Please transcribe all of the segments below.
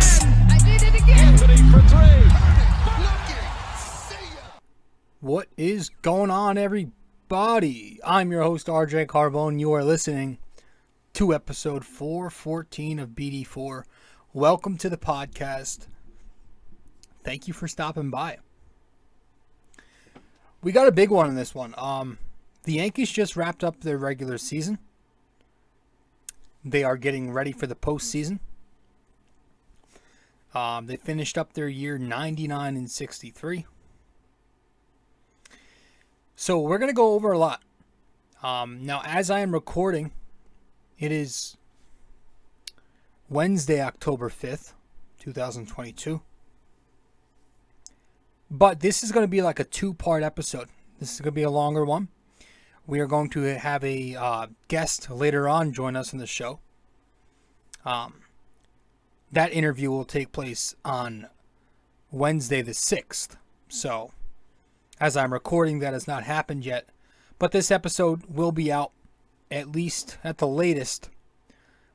I did it again. For three. What is going on, everybody? I'm your host, RJ Carbone. You are listening to episode 414 of BD4. Welcome to the podcast. Thank you for stopping by. We got a big one in this one. The Yankees just wrapped up their regular season. They are getting ready for the postseason. They finished up their year 99-63. So we're going to go over a lot. Now, as I am recording, it is Wednesday, October 5th, 2022. But this is going to be like a two-part episode. This is going to be a longer one. We are going to have a guest later on join us in the show. That interview will take place on Wednesday the 6th. So, as I'm recording, that has not happened yet. But this episode will be out, at least at the latest,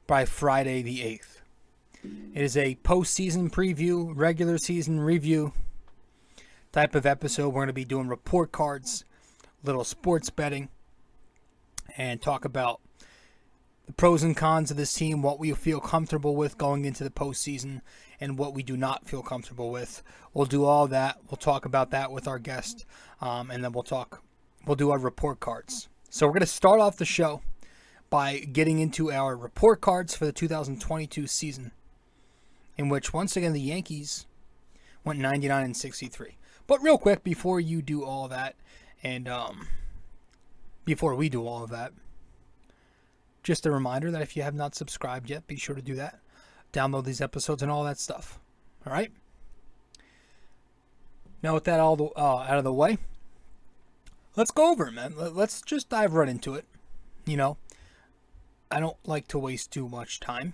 by Friday the 8th. It is a postseason preview, regular season review type of episode. We're going to be doing report cards, little sports betting, and talk about the pros and cons of this team, what we feel comfortable with going into the postseason, and what we do not feel comfortable with. We'll do all that. We'll talk about that with our guest, and then we'll do our report cards. So we're going to start off the show by getting into our report cards for the 2022 season, in which, once again, the Yankees went 99-63. But real quick, before you do all that, and before we do all of that, just a reminder that if you have not subscribed yet, be sure to do that. Download these episodes and all that stuff. All right? Now, with that all out of the way, let's go over it, man. Let's just dive right into it. You know, I don't like to waste too much time.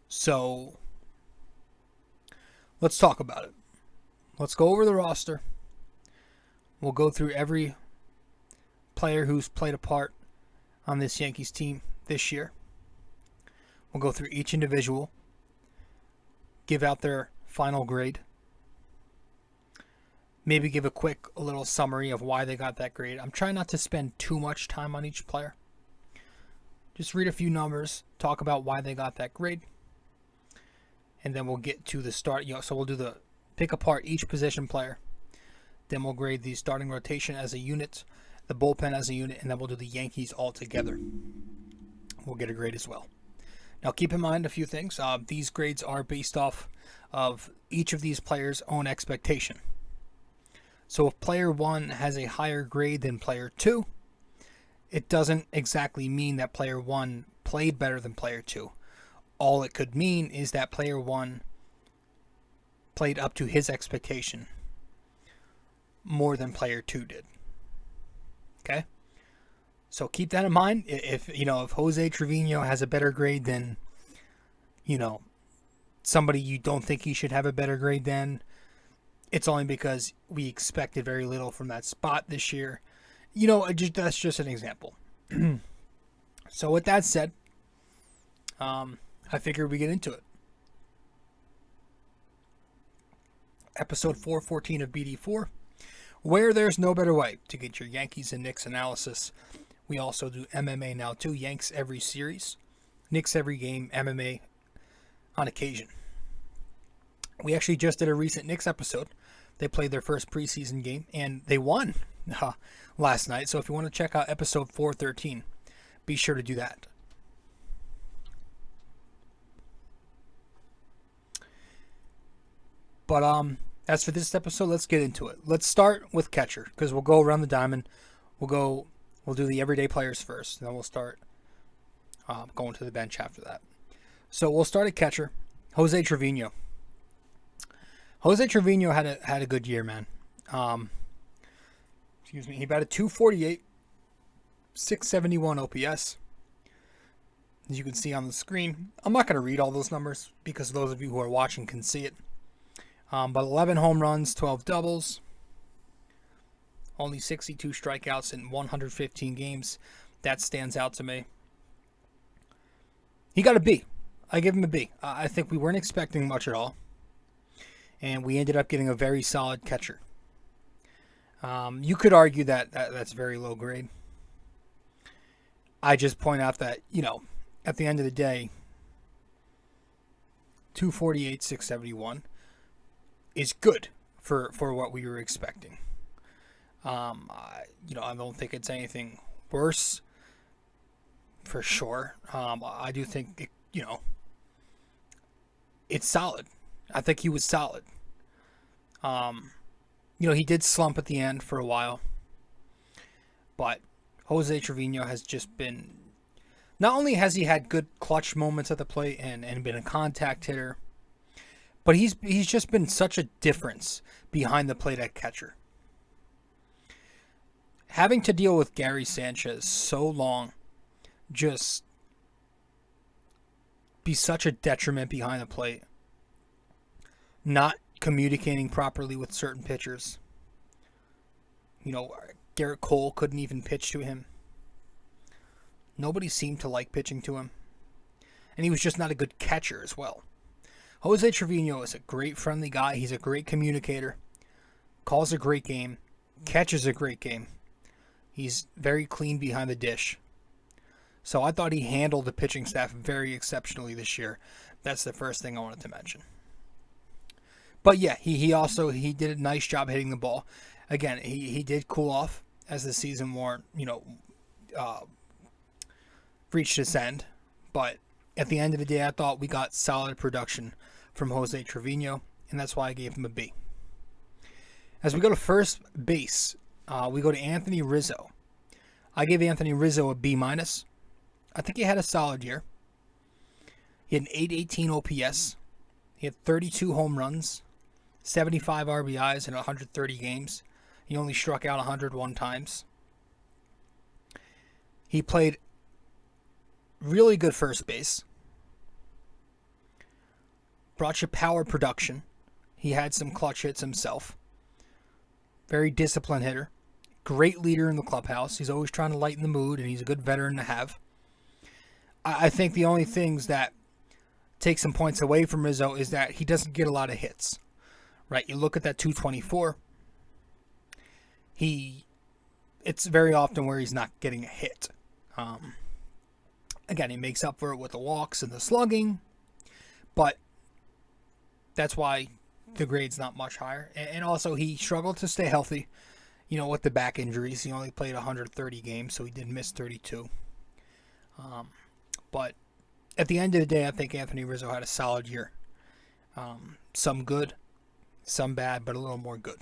So, let's talk about it. Let's go over the roster. We'll go through every player who's played a part on this Yankees team this year. We'll go through each individual, give out their final grade, maybe give a little summary of why they got that grade. I'm trying not to spend too much time on each player. Just read a few numbers, talk about why they got that grade, and then we'll get to the start. So we'll pick apart each position player. Then we'll grade the starting rotation as a unit, the bullpen as a unit, and then we'll do the Yankees all together. We'll get a grade as well. Now, keep in mind a few things. These grades are based off of each of these players' own expectation. So if player 1 has a higher grade than player 2, it doesn't exactly mean that player 1 played better than player 2. All it could mean is that player 1 played up to his expectation more than player 2 did. Okay? So keep that in mind. If Jose Trevino has a better grade than, somebody you don't think he should have a better grade than, it's only because we expected very little from that spot this year. That's just an example. So with that said, I figured we get into it. Episode 414 of BD4, where there's no better way to get your Yankees and Knicks analysis. We also do MMA now too. Yanks every series, Knicks every game, MMA on occasion. We actually just did a recent Knicks episode. They played their first preseason game, and they won last night. So if you want to check out episode 413, be sure to do that. But as for this episode, let's get into it. Let's start with catcher, because we'll go around the diamond. We'll do the everyday players first, and then we'll start going to the bench after that. So we'll start at catcher, Jose Trevino. Jose Trevino had a good year, man. He batted .248, 671 OPS. As you can see on the screen, I'm not going to read all those numbers because those of you who are watching can see it. But 11 home runs, 12 doubles, only 62 strikeouts in 115 games. That stands out to me. He got a B. I give him a B. I think we weren't expecting much at all, and we ended up getting a very solid catcher. You could argue that that's very low grade. I just point out that, at the end of the day, 248, 671 is good for what we were expecting. I don't think it's anything worse, for sure. I do think, it's solid. I think he was solid. He did slump at the end for a while, but Jose Trevino has just been, not only has he had good clutch moments at the plate and been a contact hitter, but he's just been such a difference behind the plate at catcher. Having to deal with Gary Sanchez so long just be such a detriment behind the plate. Not communicating properly with certain pitchers. Garrett Cole couldn't even pitch to him. Nobody seemed to like pitching to him. And he was just not a good catcher as well. Jose Trevino is a great friendly guy. He's a great communicator. Calls a great game. Catches a great game. He's very clean behind the dish. So I thought he handled the pitching staff very exceptionally this year. That's the first thing I wanted to mention. But yeah, he did a nice job hitting the ball. Again, he did cool off as the season wore, reached its end. But at the end of the day, I thought we got solid production from Jose Trevino, and that's why I gave him a B. As we go to first base, we go to Anthony Rizzo. I gave Anthony Rizzo a B-. I think he had a solid year. He had an 818 OPS. He had 32 home runs, 75 RBIs in 130 games. He only struck out 101 times. He played really good first base. Brought you power production. He had some clutch hits himself. Very disciplined hitter. Great leader in the clubhouse. He's always trying to lighten the mood, and he's a good veteran to have. I think the only things that take some points away from Rizzo is that he doesn't get a lot of hits. Right? You look at that 224. It's very often where he's not getting a hit. Again, he makes up for it with the walks and the slugging, but that's why the grade's not much higher. And also, he struggled to stay healthy, with the back injuries. He only played 130 games, so he did miss 32. But at the end of the day, I think Anthony Rizzo had a solid year. Some good, some bad, but a little more good.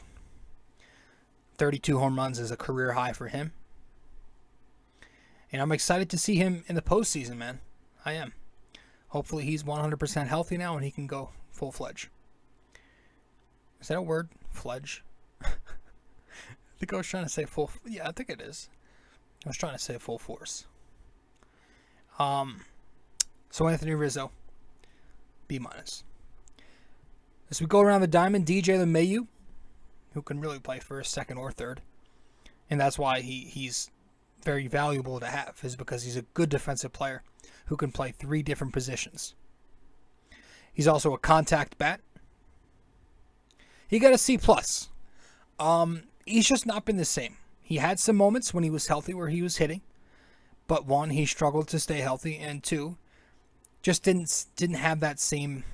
32 home runs is a career high for him. And I'm excited to see him in the postseason, man. I am. Hopefully he's 100% healthy now and he can go full-fledged. Is that a word? Fledge? I think I was trying to say full... Yeah, I think it is. I was trying to say full force. So Anthony Rizzo, B-. As we go around the diamond, DJ LeMahieu, who can really play first, second, or third. And that's why he's very valuable to have, is because he's a good defensive player who can play 3 different positions. He's also a contact bat. He got a C+. He's just not been the same. He had some moments when he was healthy where he was hitting, but 1, he struggled to stay healthy, and 2, just didn't have that same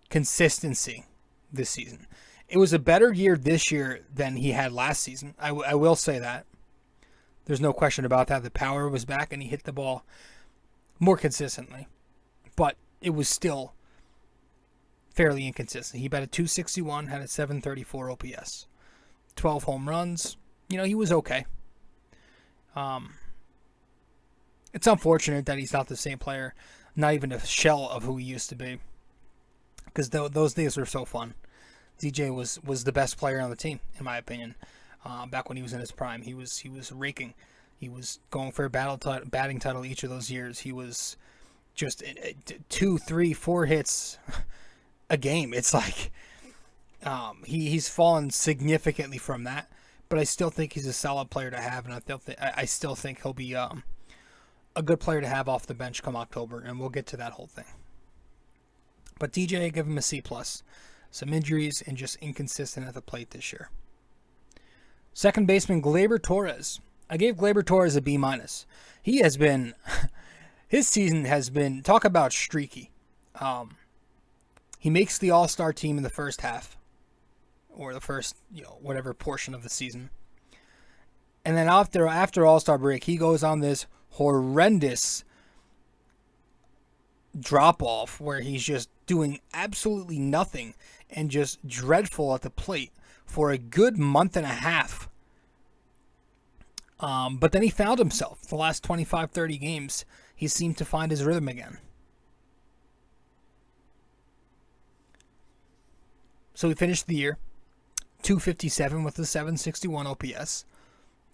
consistency this season. It was a better year this year than he had last season. I will say that. There's no question about that. The power was back and he hit the ball more consistently. But it was still fairly inconsistent. He batted .261, had a .734 OPS. 12 home runs. He was okay. It's unfortunate that he's not the same player. Not even a shell of who he used to be. Because those days were so fun. DJ was the best player on the team, in my opinion. Back when he was in his prime, he was raking. He was going for a batting title each of those years. He was just 2, 3, 4 hits a game. It's like he's fallen significantly from that, but I still think he's a solid player to have, and I still think he'll be a good player to have off the bench come October, and we'll get to that whole thing. But DJ, I give him a C+. Some injuries and just inconsistent at the plate this year. Second baseman Gleyber Torres. I gave Gleyber Torres a B-. He has been, his season has been, talk about streaky. He makes the All-Star team in the first half, or the first, whatever portion of the season. And then after All-Star break, he goes on this horrendous drop-off where he's just doing absolutely nothing and just dreadful at the plate for a good month and a half. But then he found himself. The last 25, 30 games, he seemed to find his rhythm again. So he finished the year .257 with a .761 OPS,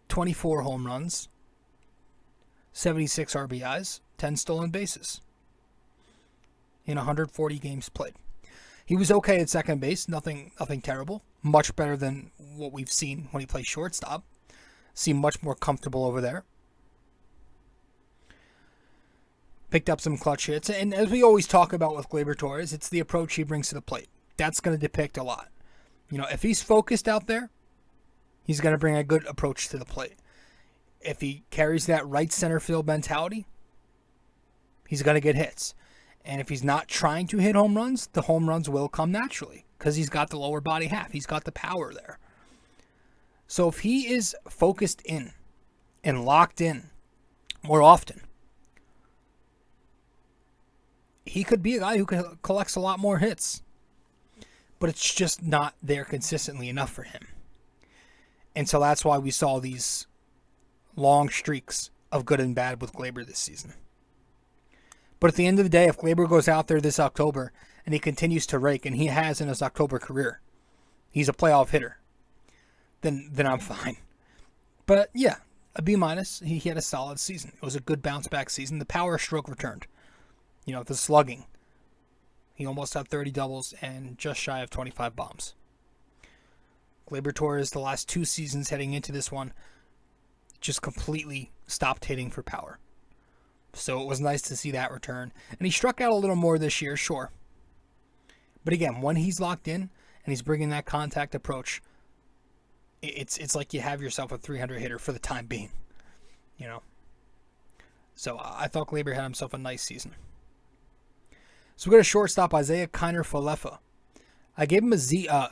24 home runs, 76 RBIs, 10 stolen bases in 140 games played. He was okay at second base, nothing terrible. Much better than what we've seen when he plays shortstop. Seemed much more comfortable over there. Picked up some clutch hits. And as we always talk about with Gleyber Torres, it's the approach he brings to the plate. That's going to depict a lot. If he's focused out there, he's going to bring a good approach to the plate. If he carries that right center field mentality, he's going to get hits. And if he's not trying to hit home runs, the home runs will come naturally because he's got the lower body half. He's got the power there. So if he is focused in and locked in more often, he could be a guy who collects a lot more hits. But it's just not there consistently enough for him. And so that's why we saw these long streaks of good and bad with Gleyber this season. But at the end of the day, if Gleyber goes out there this October and he continues to rake, and he has in his October career, he's a playoff hitter, then I'm fine. But yeah, a B-. He had a solid season. It was a good bounce-back season. The power stroke returned. The slugging. He almost had 30 doubles and just shy of 25 bombs. Gleyber Torres, the last 2 seasons heading into this one, just completely stopped hitting for power. So it was nice to see that return. And he struck out a little more this year, sure. But again, when he's locked in and he's bringing that contact approach, it's like you have yourself a 300 hitter for the time being. So I thought Gleyber had himself a nice season. So we got a shortstop, Isiah Kiner-Falefa. I gave him a C+. I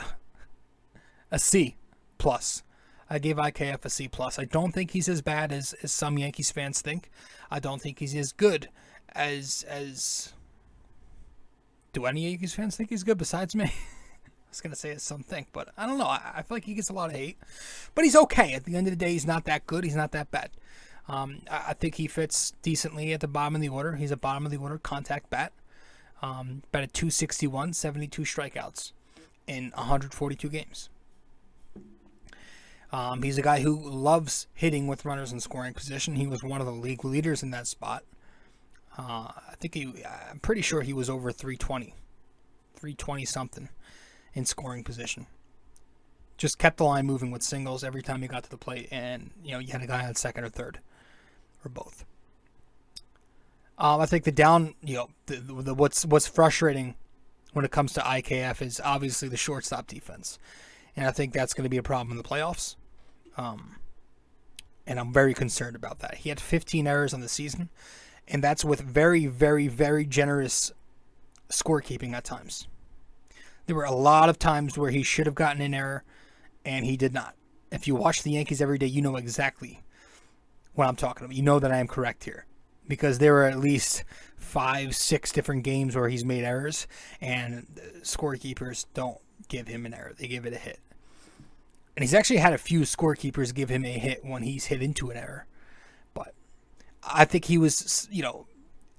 gave IKF a C+. I don't think he's as bad as some Yankees fans think. I don't think he's as good as... Do any Yankees fans think he's good besides me? I was going to say as some think, but I don't know. I feel like he gets a lot of hate. But he's okay. At the end of the day, he's not that good. He's not that bad. I think he fits decently at the bottom of the order. He's a bottom of the order contact bat. Batted .261, 72 strikeouts in 142 games. He's a guy who loves hitting with runners in scoring position. He was one of the league leaders in that spot. I'm pretty sure he was over 320 something in scoring position. Just kept the line moving with singles every time he got to the plate, and you had a guy on second or third, or both. I think what's frustrating when it comes to IKF is obviously the shortstop defense, and I think that's going to be a problem in the playoffs. And I'm very concerned about that. He had 15 errors on the season, and that's with very, very, very generous scorekeeping at times. There were a lot of times where he should have gotten an error, and he did not. If you watch the Yankees every day, you know exactly what I'm talking about. You know that I am correct here. Because there were at least 5-6 different games where he's made errors, and scorekeepers don't give him an error. They give it a hit. And he's actually had a few scorekeepers give him a hit when he's hit into an error. But I think he was,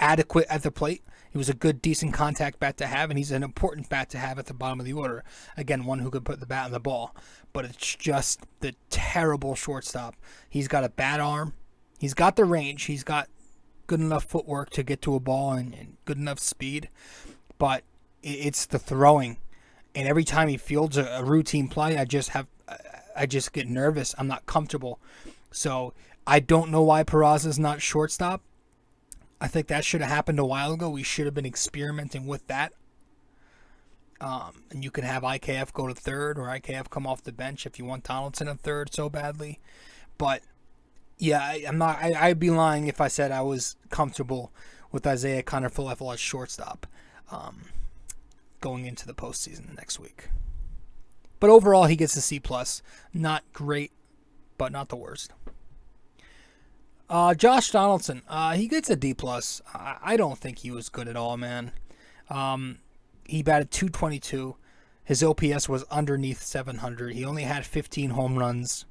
adequate at the plate. He was a good, decent contact bat to have, and he's an important bat to have at the bottom of the order. Again, one who could put the bat on the ball. But it's just the terrible shortstop. He's got a bad arm. He's got the range. He's got good enough footwork to get to a ball and good enough speed, but it's the throwing. And every time he fields a routine play, I just get nervous. I'm not comfortable. So I don't know why Peraza is not shortstop. I think that should have happened a while ago. We should have been experimenting with that. And you can have IKF go to third or IKF come off the bench if you want Donaldson at third so badly. But yeah, I'd be lying if I said I was comfortable with Isiah Kiner-Falefa as shortstop going into the postseason next week. But overall, he gets a C+. Not great, but not the worst. Josh Donaldson, he gets a D+. I don't think he was good at all, man. He batted .222. His OPS was underneath 700. He only had 15 home runs,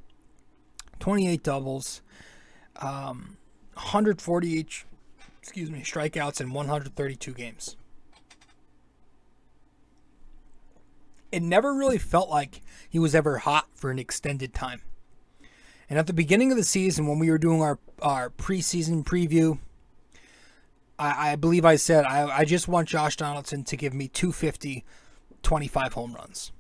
28 doubles, 148 strikeouts in 132 games. It never really felt like he was ever hot for an extended time. And at the beginning of the season, when we were doing our preseason preview, I believe I said, I just want Josh Donaldson to give me 250, 25 home runs.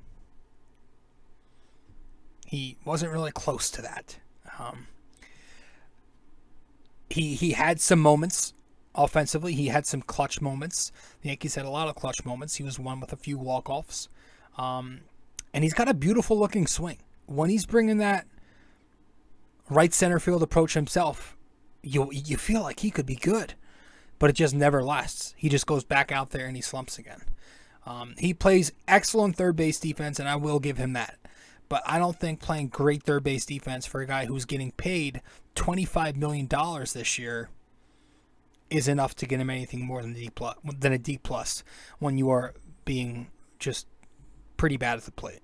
He wasn't really close to that. He had some moments offensively. He had some clutch moments. The Yankees had a lot of clutch moments. He was one with a few walk-offs. And he's got a beautiful looking swing. When he's bringing that right center field approach himself, you feel like he could be good, but it just never lasts. He just goes back out there and he slumps again. He plays excellent third base defense, and I will give him that. But I don't think playing great third base defense for a guy who's getting paid $25 million this year is enough to get him anything more than a D+ when you are being just pretty bad at the plate.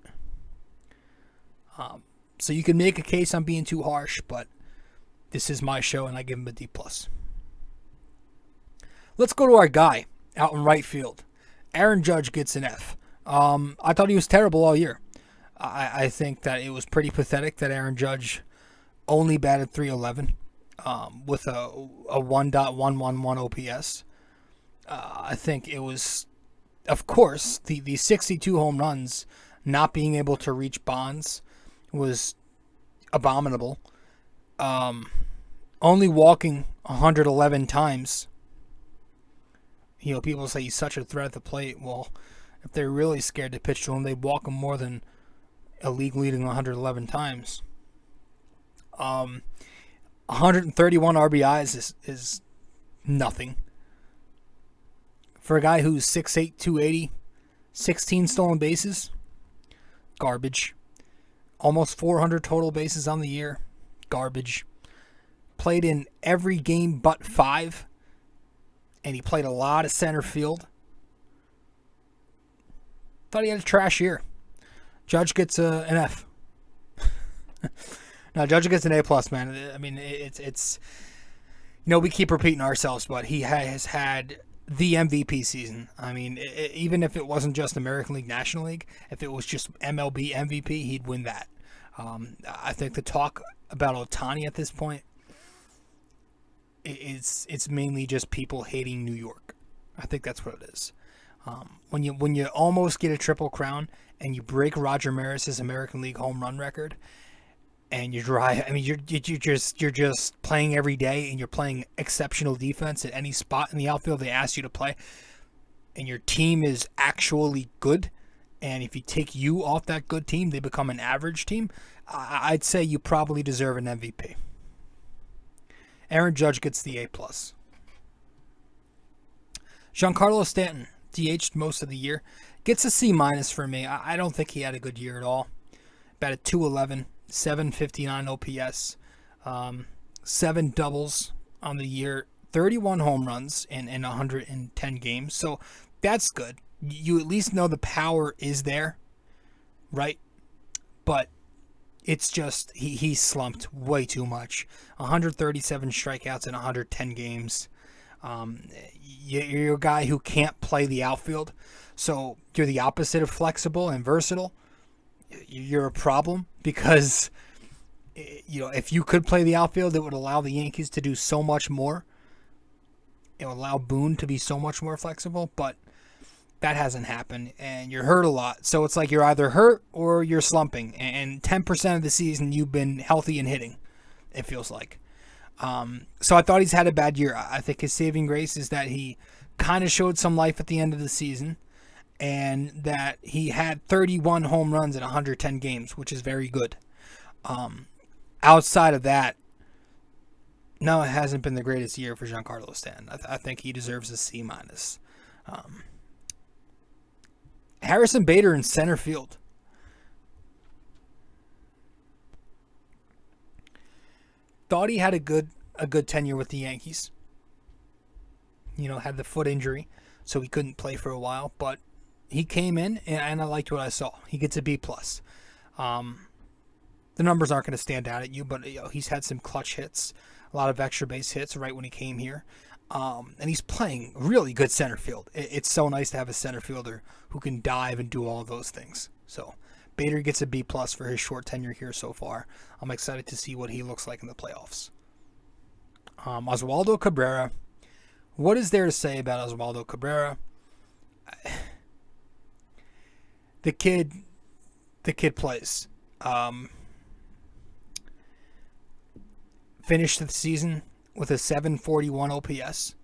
So you can make a case I'm being too harsh, but this is my show and I give him a D+. Let's go to our guy out in right field. Aaron Judge gets an F. I thought he was terrible all year. I think that it was pretty pathetic that Aaron Judge only batted .311 with a 1.111 OPS. I think it was, of course, the 62 home runs not being able to reach Bonds was abominable. Only walking 111 times. You know, people say he's such a threat at the plate. Well, if they're really scared to pitch to him, they'd walk him more than a league leading 111 times. 131 RBIs is nothing. For a guy who's 6'8", 280, 16 stolen bases, garbage. Almost 400 total bases on the year, garbage. Played in every game but 5, and he played a lot of center field. Thought he had a trash year. Judge gets an F. No, Judge gets an A+, man. I mean, it's we keep repeating ourselves, but he has had the MVP season. I mean, even if it wasn't just American League, National League, if it was just MLB MVP, he'd win that. I think the talk about Ohtani at this point, it's mainly just people hating New York. I think that's what it is. When you almost get a triple crown and you break Roger Maris's American League home run record, and you're dry. I mean, you're just playing every day, and you're playing exceptional defense at any spot in the outfield they ask you to play, and your team is actually good. And if you take you off that good team, they become an average team. I'd say you probably deserve an MVP. Aaron Judge gets the A+. Giancarlo Stanton, DH'd most of the year, gets a C- for me. I don't think he had a good year at all. Batted .211, 759 OPS, 7 doubles on the year, 31 home runs in 110 games. So that's good. You at least know the power is there, right? But it's just he slumped way too much. 137 strikeouts in 110 games. You're a guy who can't play the outfield, so you're the opposite of flexible and versatile. You're a problem because if you could play the outfield, it would allow the Yankees to do so much more. It would allow Boone to be so much more flexible, but that hasn't happened, and you're hurt a lot. So it's like you're either hurt or you're slumping, and 10% of the season you've been healthy and hitting, it feels like. So I thought he's had a bad year. I think his saving grace is that he kind of showed some life at the end of the season, and that he had 31 home runs in 110 games, which is very good. Outside of that, no, it hasn't been the greatest year for Giancarlo Stanton. I think he deserves a C-. Harrison Bader in center field. Thought he had a good tenure with the Yankees. Had the foot injury, so he couldn't play for a while, but he came in, and I liked what I saw. He gets a B+. The numbers aren't going to stand out at you, but he's had some clutch hits, a lot of extra base hits right when he came here. And he's playing really good center field. It's so nice to have a center fielder who can dive and do all those things. So Bader gets a B+ for his short tenure here so far. I'm excited to see what he looks like in the playoffs. Oswaldo Cabrera. What is there to say about Oswaldo Cabrera? The kid plays. Finished the season with a 741 OPS,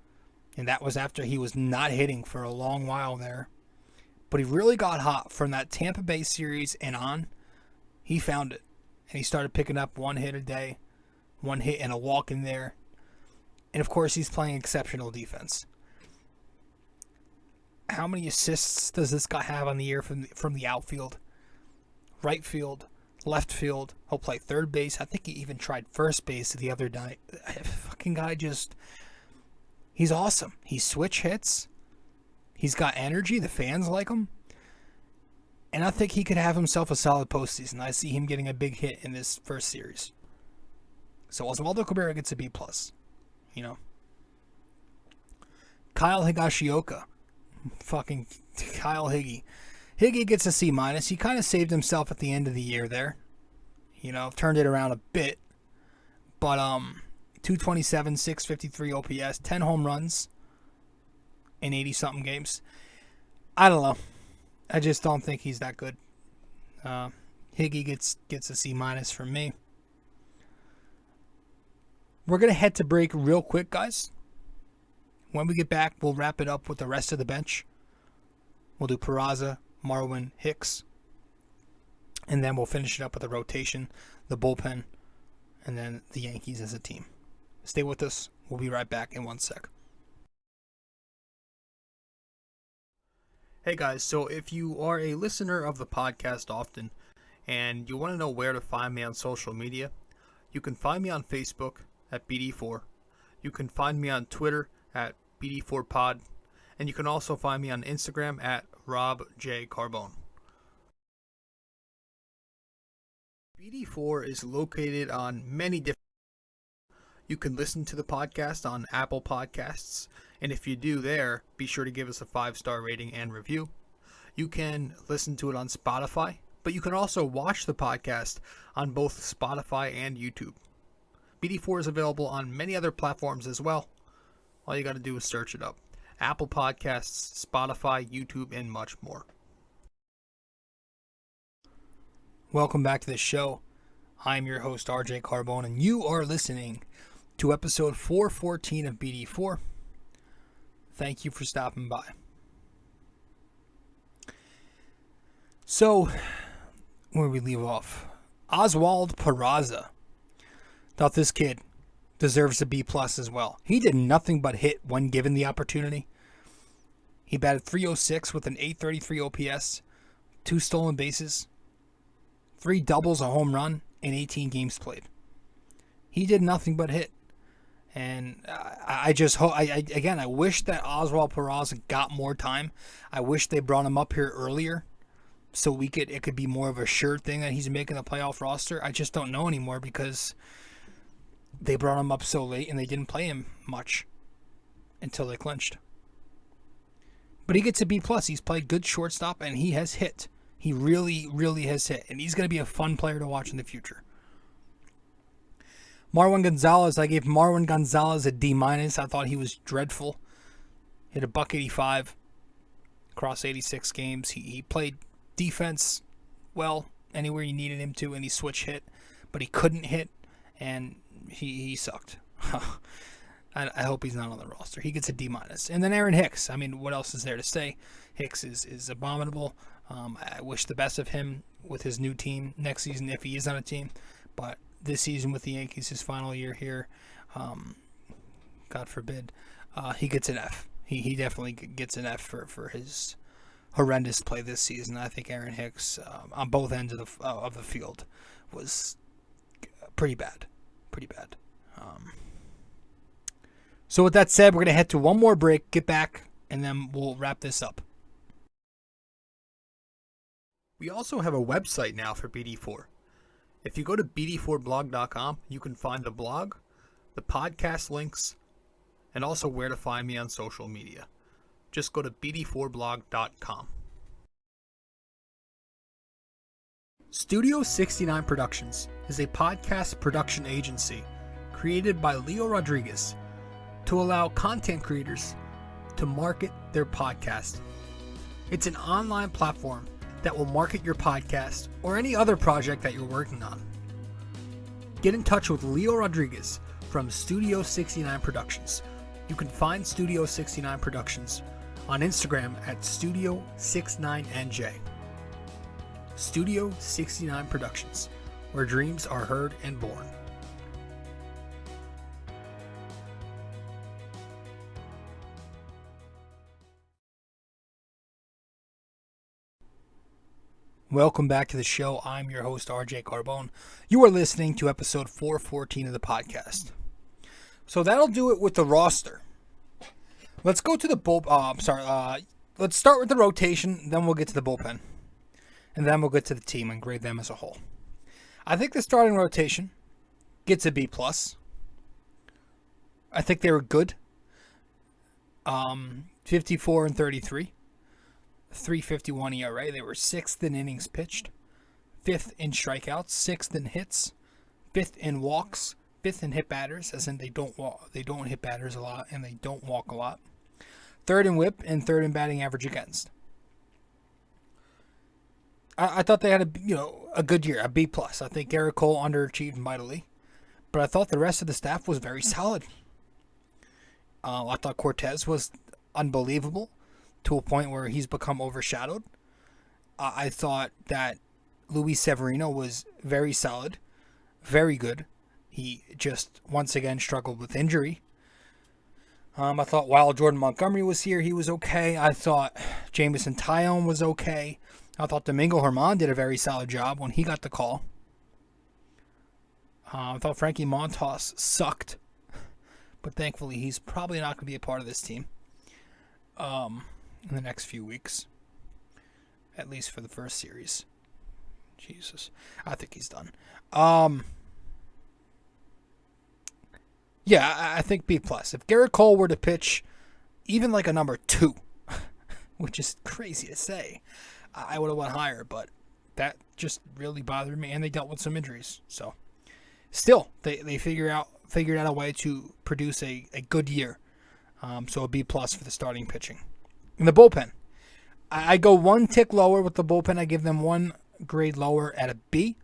and that was after he was not hitting for a long while there. But he really got hot from that Tampa Bay series and on. He found it, and he started picking up 1 hit a day, 1 hit and a walk in there. And of course, he's playing exceptional defense. How many assists does this guy have on the year from the outfield? Right field, left field. He'll play third base. I think he even tried first base the other night. Fucking guy he's awesome. He switch hits. He's got energy. The fans like him. And I think he could have himself a solid postseason. I see him getting a big hit in this first series. So Oswaldo Cabrera gets a B+. Kyle Higashioka. Fucking Kyle Higgy. Higgy gets a C-. He kind of saved himself at the end of the year there. Turned it around a bit. But 227, 653 OPS, 10 home runs in 80-something games. I don't know. I just don't think he's that good. Higgy gets a C- from me. We're going to head to break real quick, guys. When we get back, we'll wrap it up with the rest of the bench. We'll do Peraza, Marwin, Hicks. And then we'll finish it up with the rotation, the bullpen, and then the Yankees as a team. Stay with us. We'll be right back in 1 sec. Hey guys, so if you are a listener of the podcast often and you want to know where to find me on social media, you can find me on Facebook at BD4. You can find me on Twitter at BD4Pod. And you can also find me on Instagram at Rob J. Carbone. BD4 is located on many different. You can listen to the podcast on Apple Podcasts, and if you do there, be sure to give us a 5-star rating and review. You can listen to it on Spotify, but you can also watch the podcast on both Spotify and YouTube. BD4 is available on many other platforms as well. All you got to do is search it up. Apple Podcasts, Spotify, YouTube, and much more. Welcome back to the show. I'm your host, RJ Carbone, and you are listening to episode 414 of BD4. Thank you for stopping by. So, where we leave off, Oswald Peraza. Thought this kid deserves a B+ as well. He did nothing but hit when given the opportunity. He batted .306 with an .833 OPS, 2 stolen bases, 3 doubles, a home run, and 18 games played. He did nothing but hit. And I just hope, again, I wish that Oswald Peraza got more time. I wish they brought him up here earlier so it could be more of a sure thing that he's making the playoff roster. I just don't know anymore because they brought him up so late and they didn't play him much until they clinched. But he gets a B+. He's played good shortstop and he has hit. He really, really has hit. And he's going to be a fun player to watch in the future. Marwin Gonzalez, I gave Marwin Gonzalez a D-. I thought he was dreadful. Hit a .185 across 86 games. He played defense well anywhere you needed him to, and he switch hit. But he couldn't hit, and he sucked. I hope he's not on the roster. He gets a D-. And then Aaron Hicks. I mean, what else is there to say? Hicks is abominable. I wish the best of him with his new team next season if he is on a team. But this season with the Yankees, his final year here, God forbid, he gets an F. He definitely gets an F for his horrendous play this season. I think Aaron Hicks on both ends of the field was pretty bad. So with that said, we're going to head to one more break, get back, and then we'll wrap this up. We also have a website now for BD4. If you go to BD4blog.com, you can find the blog, the podcast links, and also where to find me on social media. Just go to BD4blog.com. Studio 69 Productions is a podcast production agency created by Leo Rodriguez to allow content creators to market their podcast. It's an online platform that will market your podcast or any other project that you're working on. Get in touch with Leo Rodriguez from Studio 69 Productions. You can find Studio 69 Productions on Instagram at Studio69NJ. Studio 69 Productions, where dreams are heard and born. Welcome back to the show. I'm your host, RJ Carbone. You are listening to episode 414 of the podcast. So that'll do it with the roster. Let's go to the let's start with the rotation, then we'll get to the bullpen. And then we'll get to the team and grade them as a whole. I think the starting rotation gets a B+. I think they were good. 54 and 33. 3.51 ERA. They were 6th in innings pitched, 5th in strikeouts, 6th in hits, 5th in walks, 5th in hit batters, as in they don't hit batters a lot and they don't walk a lot. 3rd in whip and 3rd in batting average against. I thought they had a good year, a B+. I think Garrett Cole underachieved mightily, but I thought the rest of the staff was very solid. I thought Cortez was unbelievable to a point where he's become overshadowed. I thought that Luis Severino was very solid, very good. He just once again struggled with injury. I thought while Jordan Montgomery was here, he was okay. I thought Jameson Taillon was okay. I thought Domingo Germán did a very solid job when he got the call. I thought Frankie Montas sucked, but thankfully he's probably not going to be a part of this team in the next few weeks, at least for the first series. Jesus, I think he's done. Yeah, I think B+. If Garrett Cole were to pitch even like a number 2, which is crazy to say, I would have went higher, but that just really bothered me, and they dealt with some injuries. So, still, they figured out a way to produce a good year. So a B+ for the starting pitching. In the bullpen, I go one tick lower with the bullpen. I give them one grade lower at a B.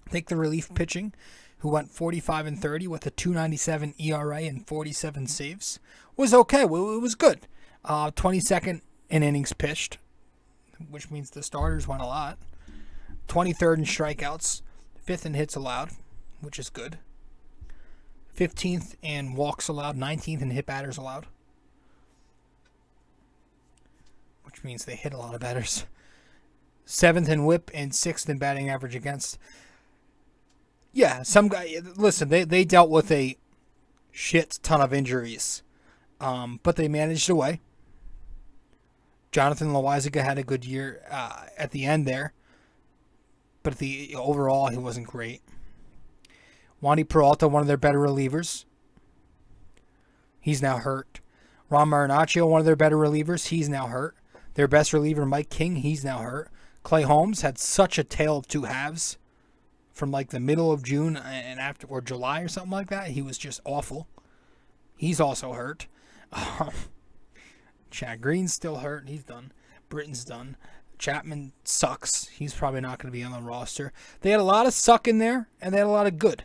I think the relief pitching, who went 45 and 30 with a 2.97 ERA and 47 saves, was okay. It was good. 22nd in innings pitched, which means the starters went a lot. 23rd in strikeouts, 5th in hits allowed, which is good. 15th in walks allowed, 19th in hit batters allowed, which means they hit a lot of batters. 7th in whip and 6th in batting average against. Yeah, some guy. Listen, they dealt with a shit ton of injuries, but they managed away. Jonathan Loaisiga had a good year at the end there, but overall he wasn't great. Wandy Peralta, one of their better relievers, he's now hurt. Ron Marinaccio, one of their better relievers, he's now hurt. Their best reliever, Mike King, he's now hurt. Clay Holmes had such a tale of two halves from like the middle of June and after, or July or something like that. He was just awful. He's also hurt. Chad Green's still hurt. He's done. Britton's done. Chapman sucks. He's probably not going to be on the roster. They had a lot of suck in there, and they had a lot of good.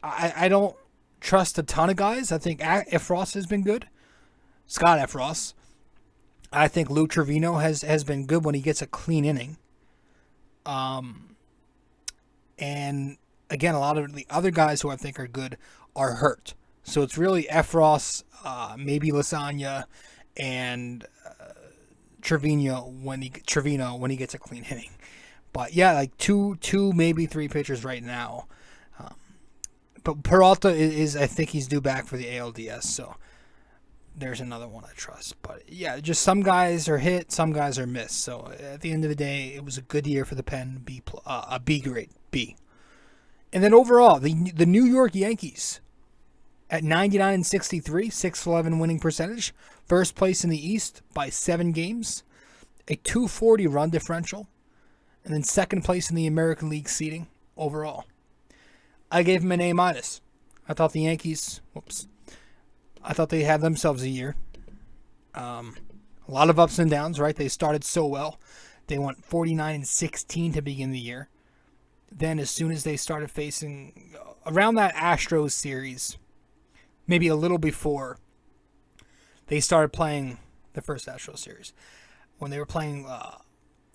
I don't trust a ton of guys. I think Efros has been good. Scott Efros. I think Lou Trevino has been good when he gets a clean inning. And again, a lot of the other guys who I think are good are hurt. So it's really Efros, maybe Lasagna, and Trevino when he gets a clean inning. But yeah, like two, maybe three pitchers right now. But Peralta is I think he's due back for the ALDS, so there's another one I trust. But yeah, just some guys are hit, some guys are missed. So at the end of the day, it was a good year for the pen, a B grade, B. And then overall, the New York Yankees at 99-63, 611 winning percentage, first place in the East by 7 games, a 240 run differential, and then second place in the American League seeding overall. I gave them an A-. I thought the Yankees, I thought they had themselves a year. A lot of ups and downs, right? They started so well. They went 49-16 to begin the year. Then as soon as they started facing, around that Astros series, maybe a little before, they started playing the first Astros series. When they were playing, I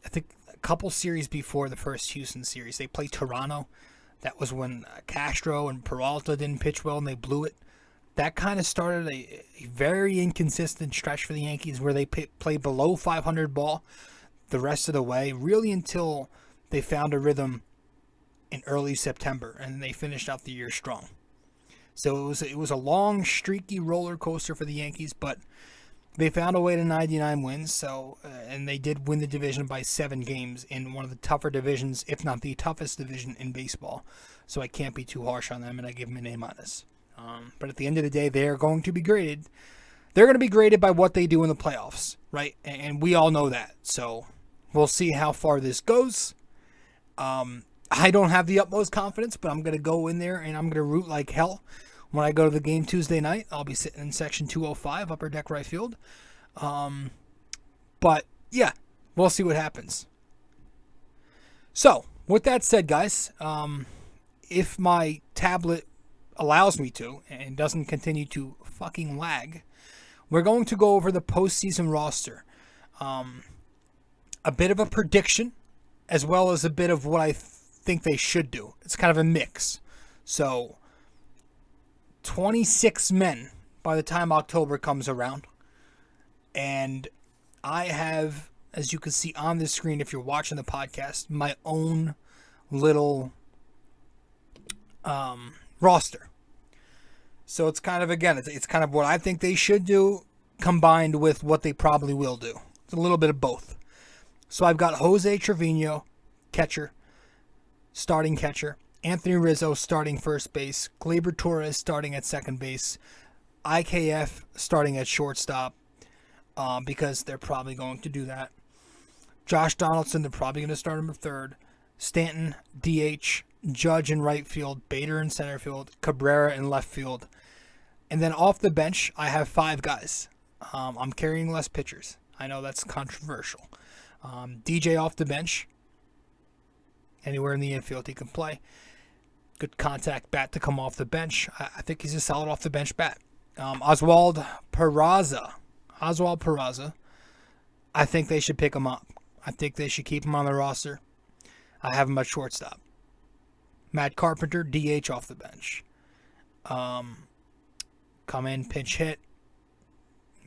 think a couple series before the first Houston series, they played Toronto. That was when Castro and Peralta didn't pitch well and they blew it. That kind of started a very inconsistent stretch for the Yankees where they played below 500 ball the rest of the way, really until they found a rhythm in early September, and they finished out the year strong. So it was a long, streaky roller coaster for the Yankees, but they found a way to 99 wins. So and they did win the division by 7 games in one of the tougher divisions, if not the toughest division in baseball. So I can't be too harsh on them, and I give them an A-. But at the end of the day, they are going to be graded. They're going to be graded by what they do in the playoffs, right? And we all know that. So we'll see how far this goes. I don't have the utmost confidence, but I'm going to go in there and I'm going to root like hell. When I go to the game Tuesday night, I'll be sitting in section 205, upper deck right field. But yeah, we'll see what happens. So with that said, guys, if my tablet allows me to and doesn't continue to fucking lag, we're going to go over the postseason roster. A bit of a prediction, as well as a bit of what I think they should do. It's kind of a mix. So 26 men by the time October comes around. And I have, as you can see on the screen if you're watching the podcast, my own little roster. So it's kind of, again, it's kind of what I think they should do combined with what they probably will do. It's a little bit of both. So I've got Jose Trevino, catcher, starting catcher. Anthony Rizzo starting first base. Gleyber Torres starting at second base. IKF starting at shortstop because they're probably going to do that. Josh Donaldson, they're probably going to start him at third. Stanton, DH. Judge in right field. Bader in center field. Cabrera in left field. And then off the bench, I have 5 guys. I'm carrying less pitchers. I know that's controversial. DJ off the bench. Anywhere in the infield he can play. Good contact bat to come off the bench. I think he's a solid off the bench bat. Oswald Peraza. I think they should pick him up. I think they should keep him on the roster. I have him at shortstop. Matt Carpenter, DH off the bench. Come in, pinch hit.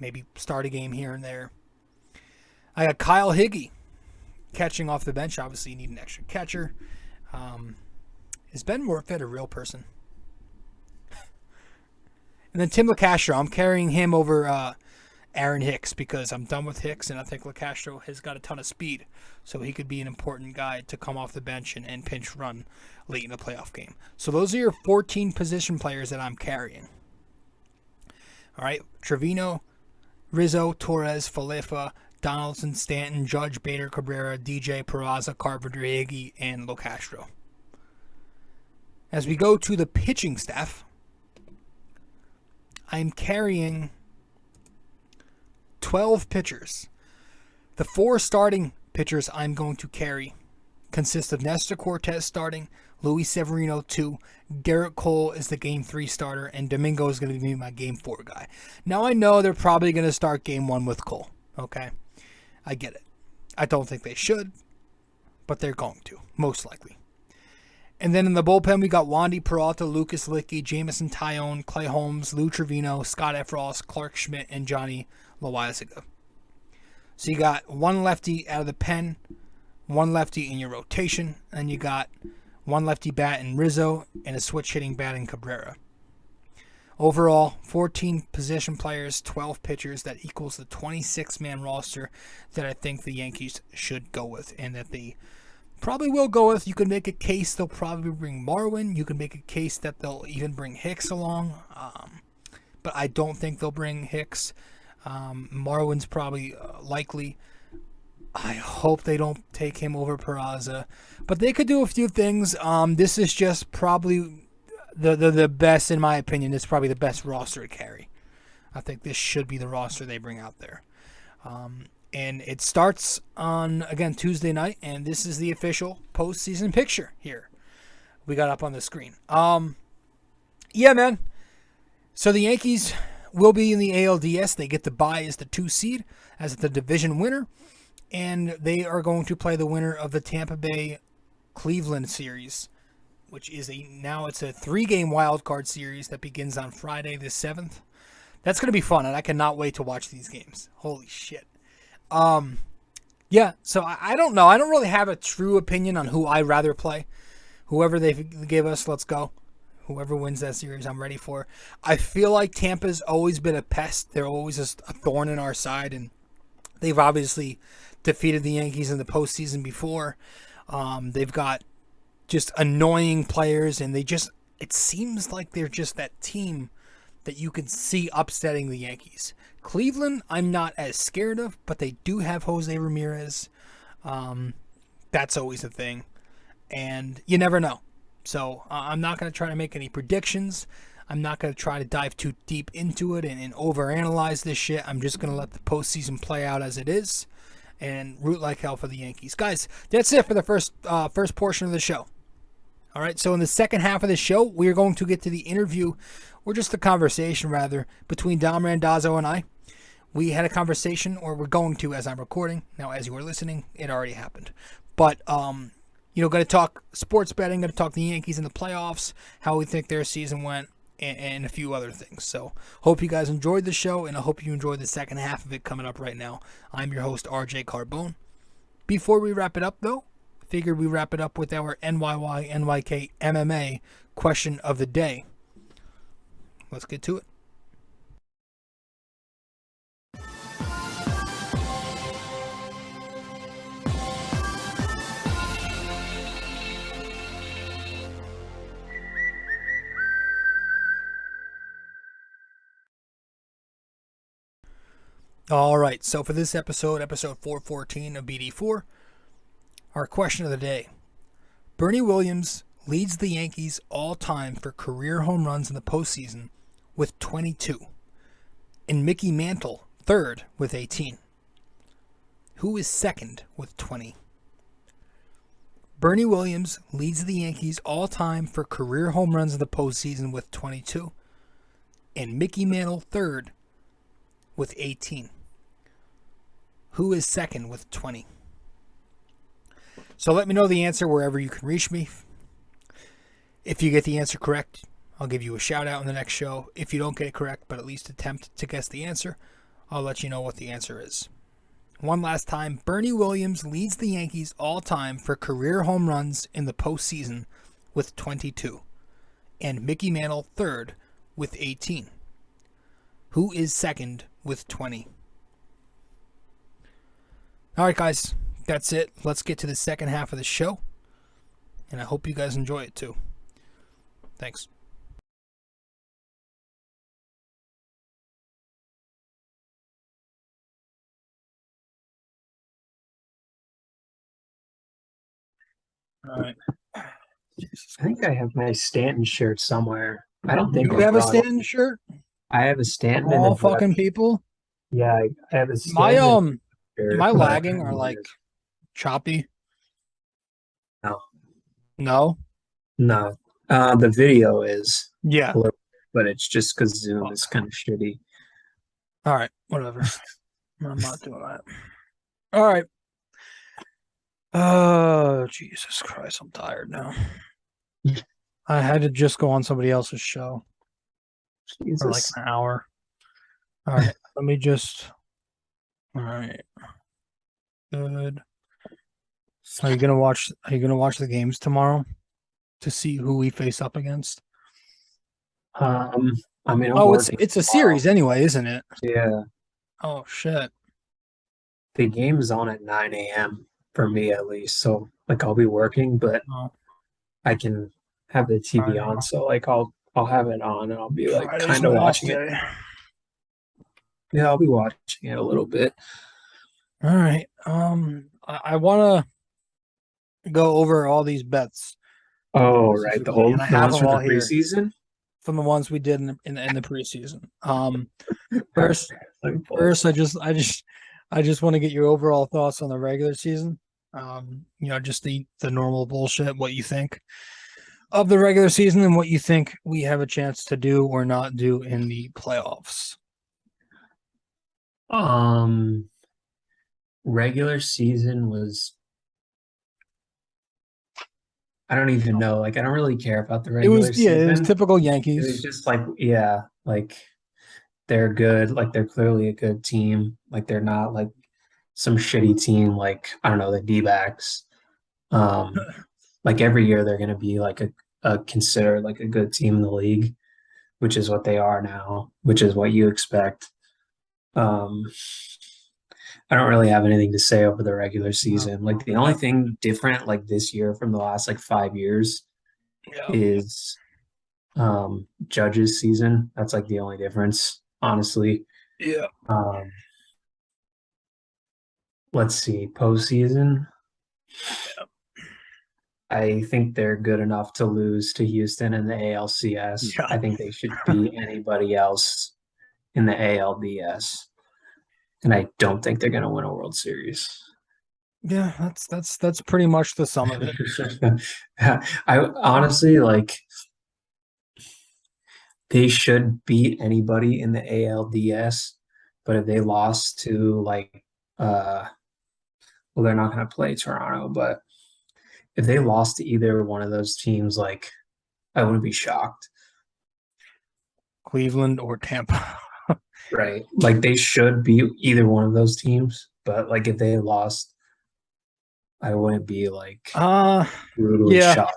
Maybe start a game here and there. I got Kyle Higgy catching off the bench. Obviously, you need an extra catcher. Is Ben Morfett a real person? And then Tim LeCastro. I'm carrying him over Aaron Hicks because I'm done with Hicks, and I think LeCastro has got a ton of speed. So he could be an important guy to come off the bench and pinch run late in the playoff game. So those are your 14 position players that I'm carrying. All right, Trevino, Rizzo, Torres, Falefa, Donaldson, Stanton, Judge, Bader, Cabrera, DJ, Peraza, Carpenter, Higgy, and LeCastro. As we go to the pitching staff, I'm carrying 12 pitchers. The 4 starting pitchers I'm going to carry consists of Nestor Cortez starting, Luis Severino 2, Garrett Cole is the Game 3 starter, and Domingo is going to be my Game 4 guy. Now, I know they're probably going to start Game 1 with Cole, okay? I get it. I don't think they should, but they're going to, most likely. And then in the bullpen, we got Wandy Peralta, Lucas Licky, Jamison Tyone, Clay Holmes, Lou Trevino, Scott Efros, Clark Schmidt, and Johnny Loizaga. So you got one lefty out of the pen, one lefty in your rotation, and you got one lefty bat in Rizzo, and a switch-hitting bat in Cabrera. Overall, 14 position players, 12 pitchers. That equals the 26-man roster that I think the Yankees should go with, and that they probably will go with. You could make a case they'll probably bring Marwin. You could make a case that they'll even bring Hicks along, but I don't think they'll bring Hicks. Marwin's probably likely. I hope they don't take him over Peraza. But they could do a few things. This is just probably the best, in my opinion. It's probably the best roster to carry. I think this should be the roster they bring out there. And it starts on, again, Tuesday night. And this is the official postseason picture here we got up on the screen. Yeah, man. So the Yankees will be in the ALDS. They get the bye as the 2 seed, as the division winner. And they are going to play the winner of the Tampa Bay Cleveland series, which is now it's a 3-game wild card series that begins on Friday the 7th. That's going to be fun, and I cannot wait to watch these games. Holy shit. Yeah, so I don't know. I don't really have a true opinion on who I'd rather play. Whoever they give us, let's go. Whoever wins that series, I'm ready for. I feel like Tampa's always been a pest. They're always just a thorn in our side, and they've obviously defeated the Yankees in the postseason before. They've got just annoying players, and it seems like they're just that team that you can see upsetting the Yankees. Cleveland, I'm not as scared of, but they do have Jose Ramirez. That's always a thing, and you never know. So I'm not going to try to make any predictions. I'm not going to try to dive too deep into it and overanalyze this shit. I'm just going to let the postseason play out as it is and root like hell for the Yankees. Guys, that's it for the first portion of the show. All right, so in the second half of the show, we are going to get to the interview, or just the conversation, rather, between Dom Randazzo and I. We had a conversation, or we're going to as I'm recording. Now, as you are listening, it already happened. But, going to talk sports betting, going to talk the Yankees in the playoffs, how we think their season went, and a few other things. So, hope you guys enjoyed the show, and I hope you enjoyed the second half of it coming up right now. I'm your host, RJ Carbone. Before we wrap it up, though, figured we wrap it up with our NYY-NYK-MMA question of the day. Let's get to it. All right, so for this episode 414 of BD4, our question of the day. Bernie Williams leads the Yankees all-time for career home runs in the postseason with 22, and Mickey Mantle third with 18. Who is second with 20? Bernie Williams leads the Yankees all-time for career home runs in the postseason with 22, and Mickey Mantle third with 18. Who is second with 20? So let me know the answer wherever you can reach me. If you get the answer correct, I'll give you a shout out in the next show. If you don't get it correct, but at least attempt to guess the answer, I'll let you know what the answer is. One last time, Bernie Williams leads the Yankees all time for career home runs in the postseason with 22, and Mickey Mantle third with 18. Who is second with 20? All right, guys, that's it. Let's get to the second half of the show, and I hope you guys enjoy it too. Thanks. All right. I think I have my Stanton shirt somewhere. I don't think You I have a brought it. Stanton shirt? I have a Stanton and All a fucking people. Yeah, I have a My Stanton. am I lagging or like choppy? No? No. The video is Yeah. a little, but it's just because Zoom is Fuck. kind of shitty. All right, whatever. I'm not doing that. All right. Oh, Jesus Christ, I'm tired now. I had to just go on somebody else's show for like Jesus. an hour. All right, let me just. All right, good. Are you gonna watch the games tomorrow to see who we face up against? Um, I mean, I'm Oh, working it's a tomorrow. series anyway, isn't it? Yeah, Oh shit. the game is on at 9 a.m. for me at least. So like I'll be working, but Oh, I can have the TV Friday. on. So like I'll have it on and I'll be like Friday's kind of my off watching it. day. Yeah, I'll be watching it a little bit. All right. I want to go over all these bets Oh, right. The specifically, whole and I the have ones them from the all here preseason. from the ones we did in the preseason. All right, First, let me pull it first, up. I just want to get your overall thoughts on the regular season. Just the normal bullshit. What you think of the regular season and what you think we have a chance to do or not do in the playoffs. Um, Regular season was I don't even know. Like I don't really care about the regular It was season. typical It was Yankees. just like yeah, like they're good. Like they're clearly a good team. Like they're not like some shitty team like I don't know, the D-backs. Um, like every year they're gonna be like a considered like a good team in the league, which is what they are now, which is what you expect. Um, I don't really have anything to say over the regular No, season. Like the only thing different like this year from the last like 5 years yeah, is Judge's season. That's like the only difference, honestly. yeah, Um, let's see, postseason. I think they're good enough to lose to Houston in the ALCS. yeah, I think they should beat anybody else in the ALDS. And I don't think they're going to win a World Series. yeah. That's pretty much the sum of it. I honestly like they should beat anybody in the ALDS, but if they lost to like well, they're not going to play Toronto, but if they lost to either one of those teams, like I wouldn't be shocked. Cleveland or Tampa. Right. Like they should be either one of those teams, but like if they lost, I wouldn't be like Uh brutally yeah. shocked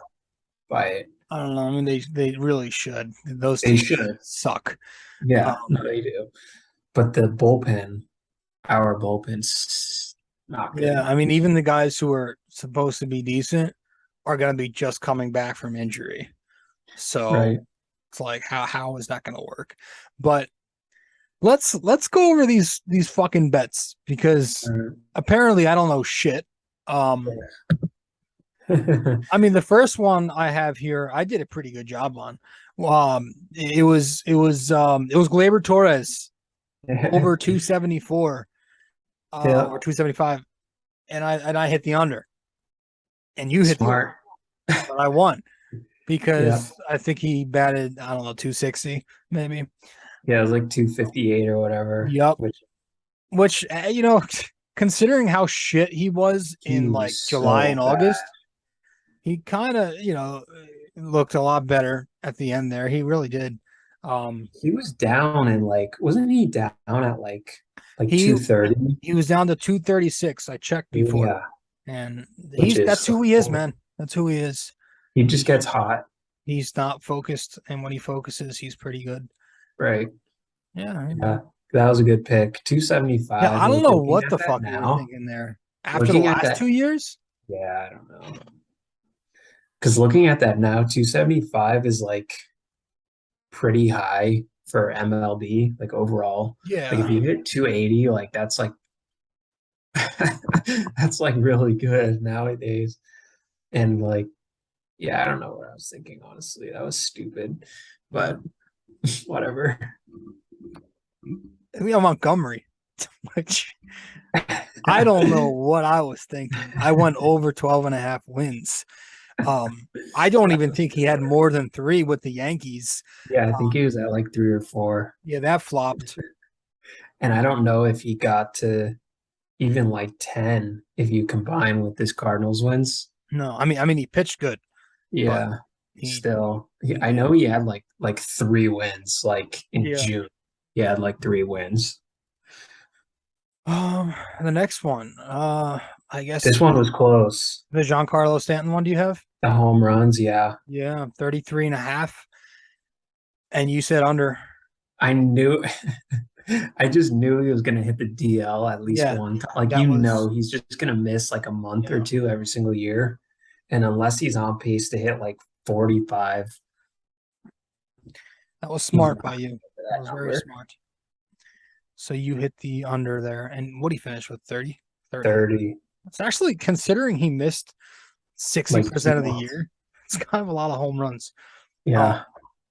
by it. I don't know. I mean, they really should. Those They teams should. suck. Yeah, Um, no, they do. But the bullpen, our bullpen's not yeah, good. I mean, even the guys who are supposed to be decent are going to be just coming back from injury. So Right. it's like, how is that going to work? But let's go over these fucking bets because apparently I don't know shit. Um, I mean, the first one I have here, I did a pretty good job on. It was Gleyber Torres over 274 Yeah, or 275, and I hit the under, and you hit the over, smart. but I won Yeah. because I think he batted, I don't know, 260 maybe. Yeah, it was like 258 or whatever, Yep. which Which considering how shit he was he in like was July and so bad. August, he kind of looked a lot better at the end there. He really did. He was down and like wasn't he down at like He 230? he was down to 236. I checked before, Yeah, and which that's is who he is, man. That's who he is. he just He gets hot, he's not focused, and when he focuses, he's pretty good. right? Yeah, Yeah, that was a good pick. yeah. 275. I don't Like know looking what at the that fuck we were now, thinking there after the looking at last that, 2 years. yeah, I don't know. Because looking at that now, 275 is like pretty high for MLB, like overall. Like if Yeah, you hit 280, like that's like that's like really good nowadays. And like, yeah, I don't know what I was thinking, honestly. That was stupid, yeah. but whatever. We have Montgomery, which I don't know what I was thinking. I went over 12 and a half wins. I don't even think he had more than 3 with the Yankees. Yeah, I think he was at like 3 or 4. Yeah, that flopped. And I don't know if he got to even like 10 if you combine with this Cardinals wins. No, I mean he pitched good, but Yeah, he still. I yeah. know he had like 3 wins like in Yeah. June. He had like 3 wins. The next one, I guess This one was close. the Giancarlo Stanton one. Do you have? The home runs, yeah. Yeah, 33 and a half. And you said under. I knew I just knew he was gonna hit the DL at least Yeah, one time. Like that was he's just gonna miss like a month or yeah, two every single year. And unless he's on pace to hit like 45, that was he's smart not by gonna you. get to That that was very number. smart. So you hit the under there. And what did he finish with? 30? 30. 30, It's actually considering he missed like 60% of the 2 months. year. It's kind of a lot of home runs. Um, Yeah,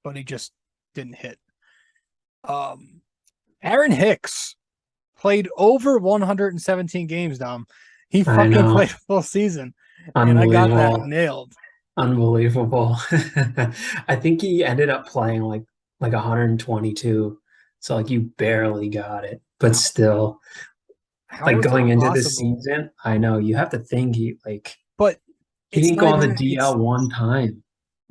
but he just didn't hit. Um, Aaron Hicks played over 117 games, Dom. He I fucking know. played a full season, and I got that Unbelievable. nailed. Unbelievable. I think he ended up playing like 122. So like you barely got it. But How, still, how like is that going into the possible? season, I know you have to think But he it's didn't go not on the even DL one time.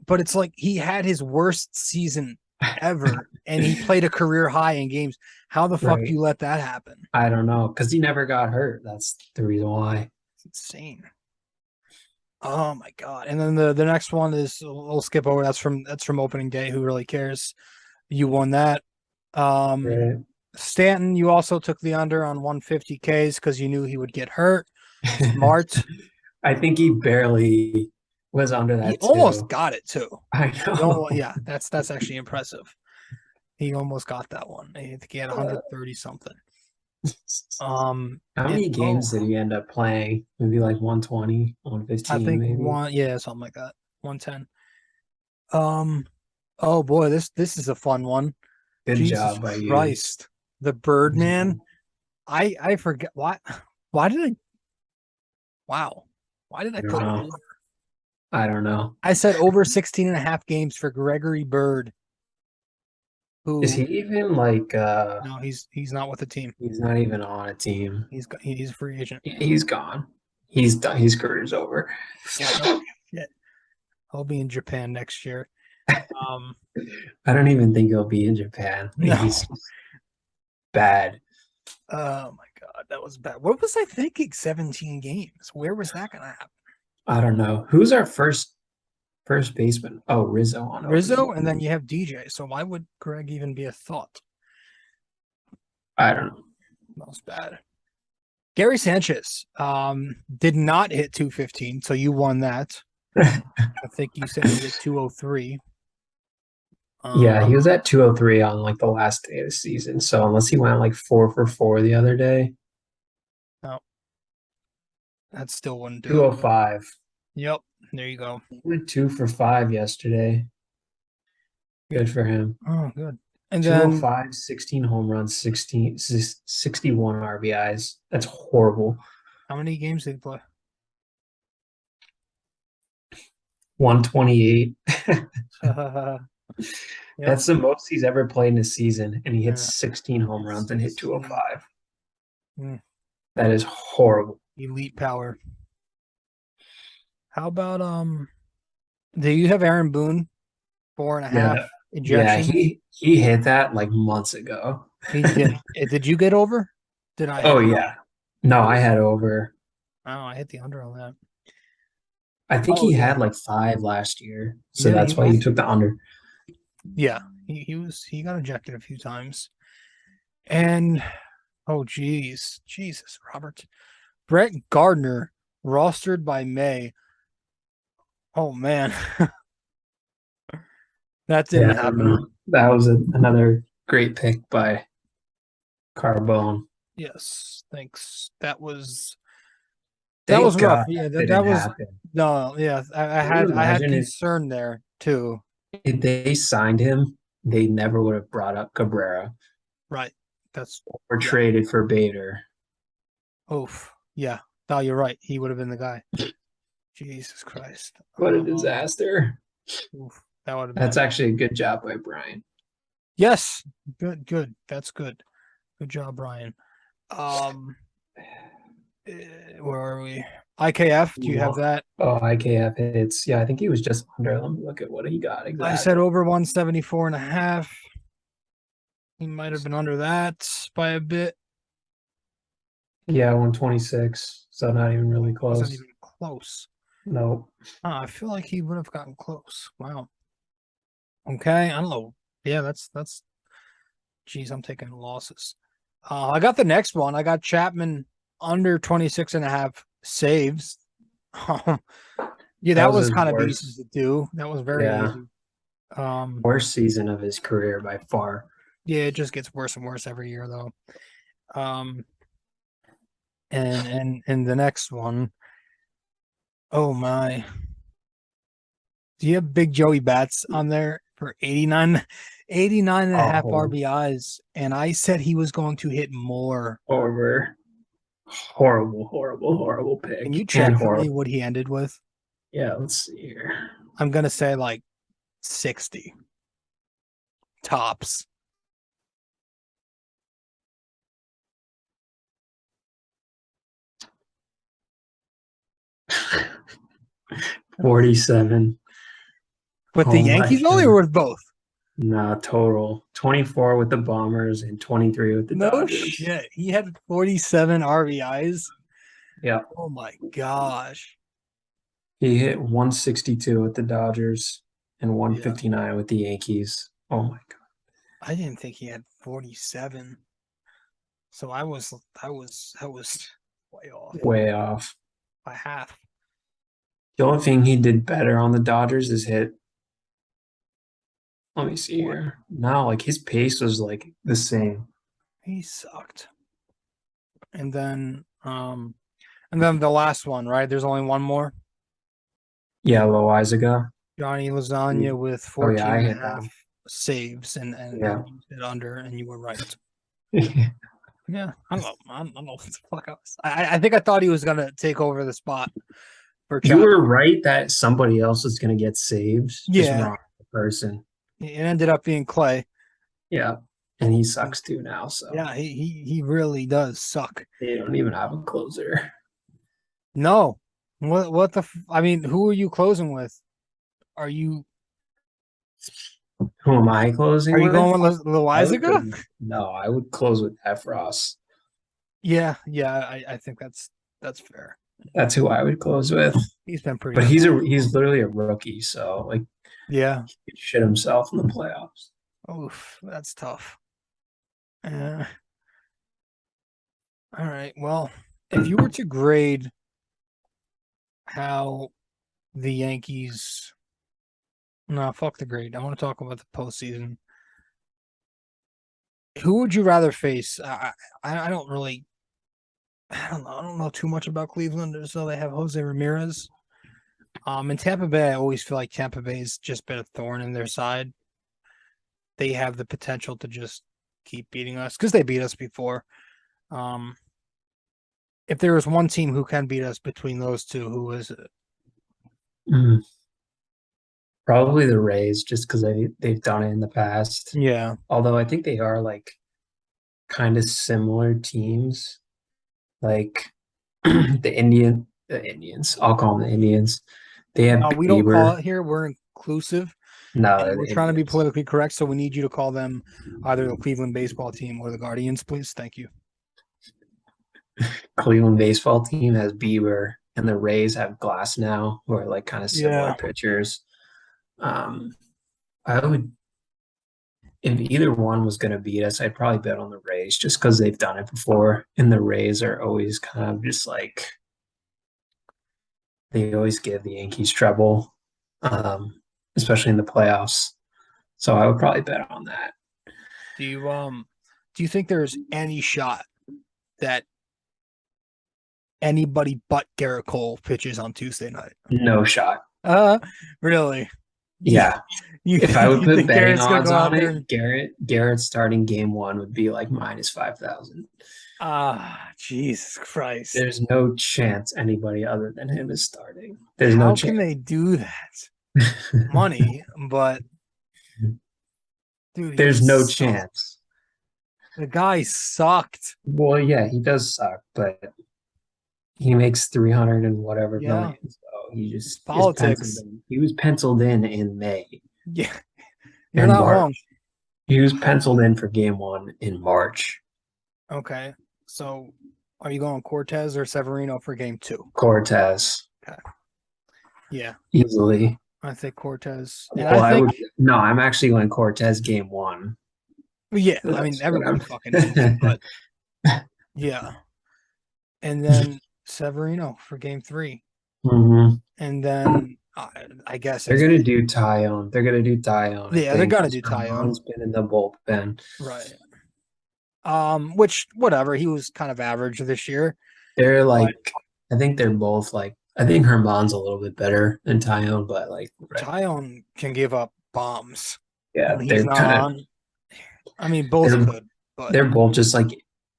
but it's like he had his worst season ever, and he played a career high in games. How the fuck do Right. you let that happen? I don't know. Because he never got hurt. That's the reason why. It's insane. Oh my god! And then the next one is we'll skip over. That's from opening day. Who really cares? You won that. Um, Right. Stanton, you also took the under on 150 Ks because you knew he would get hurt. Smart. I think he barely was under He that almost too. got it too. I know. Yeah, that's actually impressive. He almost got that one. I think he had 130 something. How And many games did he end up playing? Maybe like 120, I 115, think maybe. yeah, something like that. 110. Um, oh boy, this is a fun one. Good Jesus job by you. Christ, the Birdman. I forget why did I wow why did I I don't put know. over? I don't know. I said over 16 and a half games for Gregory Bird, Is he who even like no, he's not with the team. he's not even on a team. He's a free agent. He's gone. He's done. His career's over. Yeah, no shit. He'll be in Japan next year. Um, I don't even think he'll be in Japan. Like, no. he's bad. Oh my god, that was bad. What was I thinking? 17 games. Where was that gonna happen? I don't know. Who's our first baseman? Oh, Rizzo on opening Rizzo, and then day. you have DJ. So why would Greg even be a thought? I don't That was bad. Gary Sanchez did not hit 215, so you won that. know. I think you said he hit 203. Yeah, he Um, was at 203 on like the last day of the season. So unless he went like 4 for 4 the other day, no, that still wouldn't do it. 205. Yep, there you go. He went 2 for 5 yesterday. Good for him. Oh, good. And then 205, 16 home runs, 61 RBIs. That's horrible. how many games did he play? 128. Yep. That's the most he's ever played in a season, and he hit Yeah. 16 home runs and hit Insane. 205. Mm, That is horrible. elite power. How about do you have Aaron Boone 4.5 Yeah, yeah, injections? he hit that like months ago. He did. Did you get over? Did I Oh hit? yeah. No, What I was had it? over. Oh, I hit the under on that. I think Oh he yeah, had like 5 last year, so yeah. that's why you took the under. Yeah. He got ejected a few times. And oh geez, Jesus, Robert, Brett Gardner rostered by May. Oh man, that didn't Yeah, I don't happen. know. That was another great pick by Carbone. Yes, thanks. That was Thank rough. God Yeah, that that didn't was happen. no. Yeah, Can you I had imagine concern there too. if they signed him, they never would have brought up Cabrera Right. That's or yeah. traded for Bader. Oof. Yeah. No, you're right. He would have been the guy. Jesus Christ. What a disaster. Oof, that would have That's been. actually a good job by Brian. Yes. Good. That's good. Good job, Brian. Where are we? IKF, do you have that? Oh, IKF hits. Yeah, I think he was just under. Let me look at what he got I said exactly. over 174.5. He might have been under that by a bit. Yeah, 126. So not even really Wasn't close. even close. No. I feel like he would have gotten close. Wow. Okay, I don't know. Yeah, that's geez, I'm taking losses. I got the next one. I got Chapman under 26.5 saves. Yeah, That that was was his kind of easy worst. to do. That was very Yeah. easy. Um, Worst season of his career by far. yeah, it just gets worse and worse every year though. Um, and the next one, oh my. Do you have Big Joey Bats on there for 89 and a half Oh, RBIs? And I said he was going to hit more. over. Horrible Can pick. you And check for me horrible. what he ended with? Yeah, let's see here. I'm gonna say like 60 tops. 47. With the Oh my Yankees only God. or with both? Nah, total. 24 with the Bombers and 23 with the No Dodgers. shit. He had 47 RBIs. Yeah. Oh my gosh. He hit 162 with the Dodgers and Yeah. 159 with the Yankees. Oh my God. I didn't think he had 47. So I was way off Way off. by half. The only thing he did better on the Dodgers is hit. Let me see What? here. No, like his pace was like the same. He sucked. And then the last one, right? There's only one more. Yeah, Loizaga. Johnny Lasagna with Oh yeah, 14 I and a hit half that. saves Yeah. and you said under and you were right. Yeah, I don't know what the fuck I was. I think I thought he was gonna take over the spot for You Chapman. were right that somebody else was gonna get saved. Just Yeah, wrong person. it ended up being Clay. Yeah. And he sucks too now, so Yeah, he really does suck. they don't even have a closer. No, what the? I mean, who are you closing with? Are you Who am I closing are you with? going with I would go, Loizaga? no, I would close with Efros. Yeah, I think that's fair. That's who I would close with. He's been pretty But solid. he's literally a rookie, so like Yeah. he could shit himself in the playoffs. Oof, that's tough. Uh, all right. Well, if you were to grade how the Yankees, no, fuck the grade. I want to talk about the postseason. Who would you rather face? I don't really, I don't know. I don't know too much about Cleveland. So they have Jose Ramirez. In Tampa Bay, I always feel like Tampa Bay's just been a thorn in their side. They have the potential to just keep beating us because they beat us before. Um, if there was one team who can beat us between those two, who is it? Mm, probably the Rays, just because they've done it in the past. Yeah. Although I think they are like kind of similar teams, like the Indians. I'll call them the Indians. They have We don't call Bieber. it here. We're inclusive No, and they're we're the trying to be Indians. politically correct. So we need you to call them either the Cleveland baseball team or the Guardians, please. Thank you. Cleveland baseball team has Bieber, and the Rays have Glass now, who are like kind of similar Yeah. pitchers. Um, I would, if either one was going to beat us, I'd probably bet on the Rays just because they've done it before, and the Rays are always kind of just like they always give the Yankees trouble, especially in the playoffs. So I would probably bet on that. Do you think there's any shot that anybody but Garrett Cole pitches on Tuesday night? No shot. Uh really? Yeah. If I would You put think betting Garrett's gonna odds go out on there? it, Garrett starting game one would be like minus 5,000. Jesus Christ! There's no chance anybody other than him is starting. There's no How can chance. they do that? Money, but dude, There's no chance. the guy sucked. Well, yeah, he does suck, but he makes 300 and whatever Yeah, million. So he it's just is penciled politics. in. He was penciled in May Yeah, you're and not wrong. March. He was penciled in for game one in March. Okay, so are you going Cortez or Severino for game two? Cortez, Okay, yeah, easily. I think Cortez, and I Well, I think would no, I'm actually going Cortez game one. yeah, I mean That's what everybody I'm. fucking is, but yeah, and then Severino for game three, hmm and then I guess They're it's gonna do Tyone. They're gonna do Tyone, I yeah, they're think, gonna because do Tyone, Herman's been in the bullpen. right? Which whatever, he was kind of average this year, They're but like, I think they're both like, I think Herman's a little bit better than Tyone, but like, right, Tyone can give up bombs yeah, when he's they're not kind of on. I mean, both they're could, but they're both just like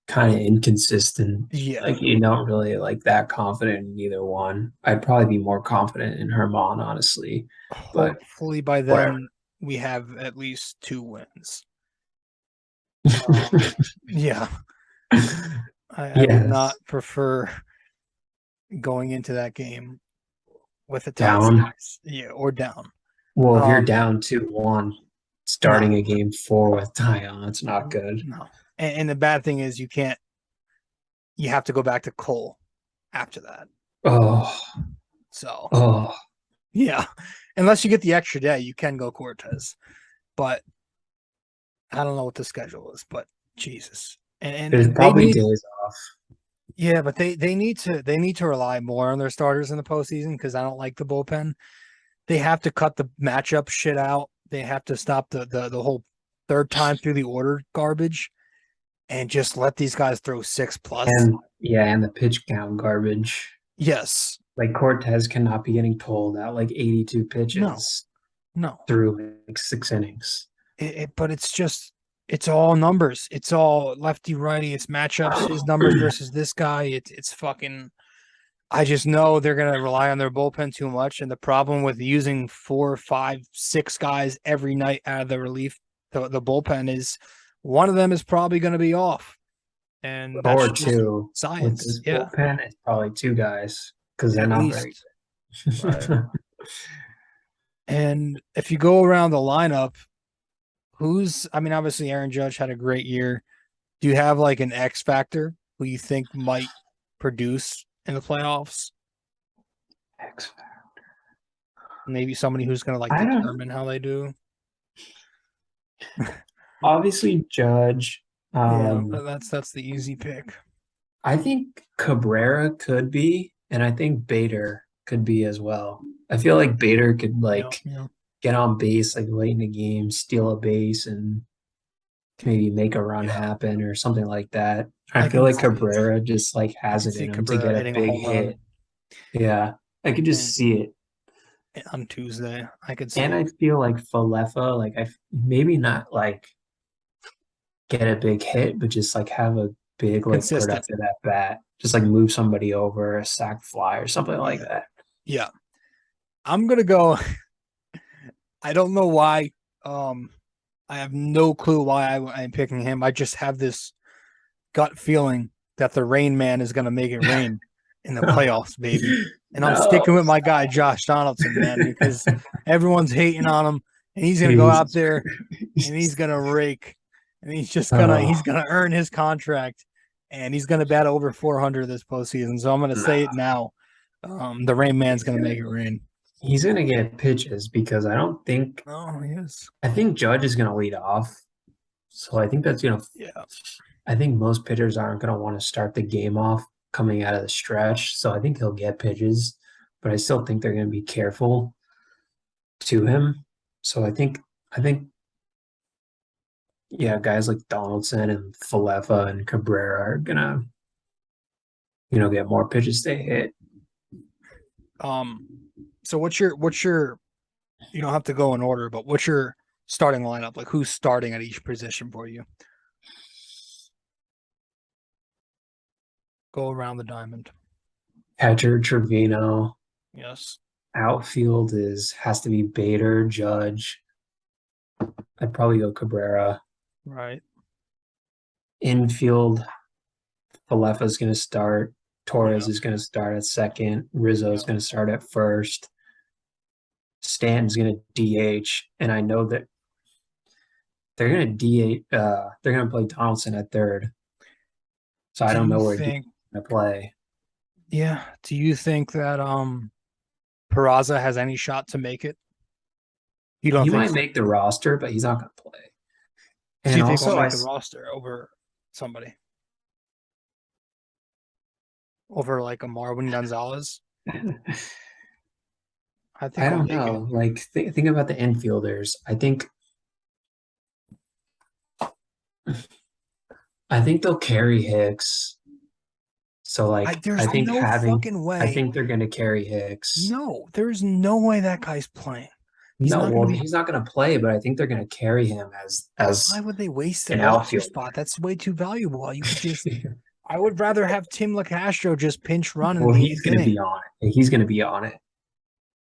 kind of inconsistent. yeah, Like you're not really like that confident in either one. I'd probably be more confident in Herman, honestly, but hopefully by whatever. then we have at least 2 wins. Um, yeah, I would not Yes, prefer going into that game with a tie down. series, yeah, or down. Well, if you're Um, down 2-1, no, starting a game four with Tyon, that's not good. no, and the bad thing is you have to go back to Cole after that. Oh, So oh. yeah, unless you get the extra day, you can go Cortez, but I don't know what the schedule is. But Jesus, There's and they probably need days off. yeah, but they need to rely more on their starters in the postseason because I don't like the bullpen. They have to cut the matchup shit out. They have to stop the whole third time through the order garbage and just let these guys throw 6+. And yeah, and the pitch count garbage. Yes. Like Cortez cannot be getting told out like 82 No. pitches No. through like 6 innings. But it's all numbers. It's all lefty righty. It's matchups. His numbers versus this guy. It's fucking. I just know they're gonna rely on their bullpen too much, and the problem with using 4, 5, 6 guys every night out of the relief, the bullpen is one of them is probably going to be off, and that's Or just two. With science. this Yeah, bullpen, it's probably two guys because they're at not very least. Right. good. And if you go around the lineup, I mean, obviously Aaron Judge had a great year. Do you have like an X factor who you think might produce in the playoffs? X Factor. Maybe somebody who's going to like I don't determine how they do. obviously Judge. Yeah, Um, that's the easy pick. I think Cabrera could be, and I think Bader could be as well. I feel like Bader could Yeah, like yeah. get on base like late in the game, steal a base, and maybe make a run Yeah. happen or something like that. I I feel can like see it. Cabrera just like I has can it see in him to Cabrera get a hitting a big home run hit. Yeah, I could just and see it. on Tuesday. I could see And it. I feel like Falefa, like maybe not like get a big hit, but just like have a big like Consistent. productive at bat. Just like move somebody over, a sac fly or something like Yeah. that. Yeah. I'm gonna go. I don't know why. Um, I have no clue why I'm picking him. I just have this gut feeling that the Rain Man is gonna make it rain in the playoffs, baby. And I'm No, sticking with my guy Josh Donaldson, man, because everyone's hating on him, and he's gonna go out Jesus there and he's Christ. gonna rake, and he's Oh, gonna earn his contract, and he's gonna bat over 400 this postseason. So I'm gonna say it no. now. The Rain Man's He's gonna gonna make it rain. he's gonna get pitches because Oh, he is. I think Judge is gonna lead off. So I think that's Yeah. I think most pitchers aren't gonna want to start the game off coming out of the stretch. So I think he'll get pitches, but I still think they're gonna be careful to him. So I think yeah, guys like Donaldson and Falefa and Cabrera are gonna, get more pitches to hit. Um. So what's your You don't have to go in order, but what's your starting lineup? Like who's starting at each position for you? Go around the diamond. Catcher Trevino. Yes. Outfield has to be Bader, Judge. I'd probably go Cabrera. Right. Infield, Falefa is going to start. Torres Yeah. is going to start at second. Rizzo is Yeah. going to start at first. Stanton's going to DH, and I know that they're going to DH. They're going to play Donaldson at third. So I Do don't you know where DH think is going to play. yeah. Do you think that Peraza has any shot to make it? You don't He think might so? make the roster, but he's not going to play. Do And you think he'll also, make the roster over somebody? Over like a Marwin Gonzalez? I think I he'll don't make it. know. Like, think about the infielders. I think they'll carry Hicks. So like There's no fucking I way. think they're gonna carry Hicks. No, there's no way that guy's playing. He's No, not going well, to be. he's not gonna play, but I think they're gonna carry him Why as would they waste a an roster outfielder. spot? That's way too valuable. You could just. I would rather have Tim LaCastro just pinch run in Well, the he's eighth gonna inning. be on it. He's gonna be on it.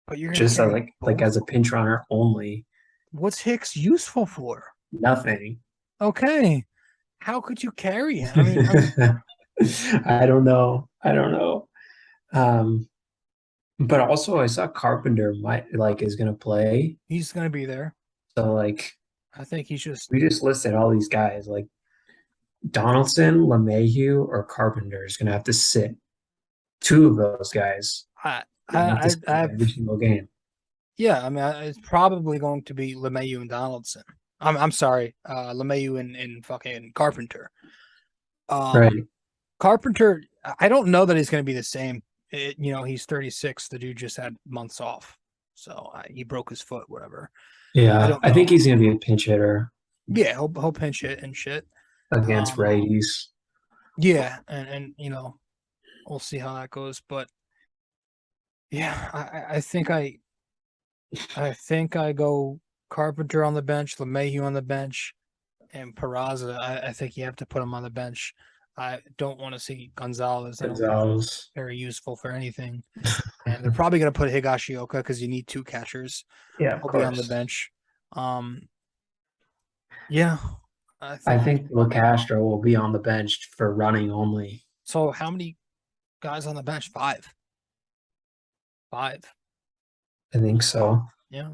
But you're going to Just carry like both. as a pinch runner only. What's Hicks useful for? Nothing. Okay, how could you carry him? I mean, I don't know. I don't know. Um, but also I saw Carpenter might like is gonna play. he's going to be there. So like I think he's just. we just listed all these guys. Like Donaldson, LeMahieu, or Carpenter is gonna have to sit. Two of those guys I, gonna have to I, sit I, every single game. yeah. I mean, it's probably going to be LeMahieu and Donaldson. I'm sorry, LeMahieu and fucking Carpenter. Right. Carpenter, I don't know that he's going to be the same. He's 36. The dude just had months off, so he broke his foot, whatever. I Yeah. don't I think know. he's gonna be a pinch hitter Yeah, he'll pinch hit and shit. against Um, righties. yeah, and we'll see how that goes. But yeah, I think I go Carpenter on the bench, LeMahieu on the bench, and Peraza. I think you have to put him on the bench. I don't want to see Gonzalez. I don't think he's Gonzalez. very useful for anything. And they're probably going to put Higashioka because you need two catchers. Yeah, of He'll be on the course. bench. Yeah, I I think. think LeCastro will be on the bench for running only. So how many guys on the bench? Five. Five. I think so. Yeah.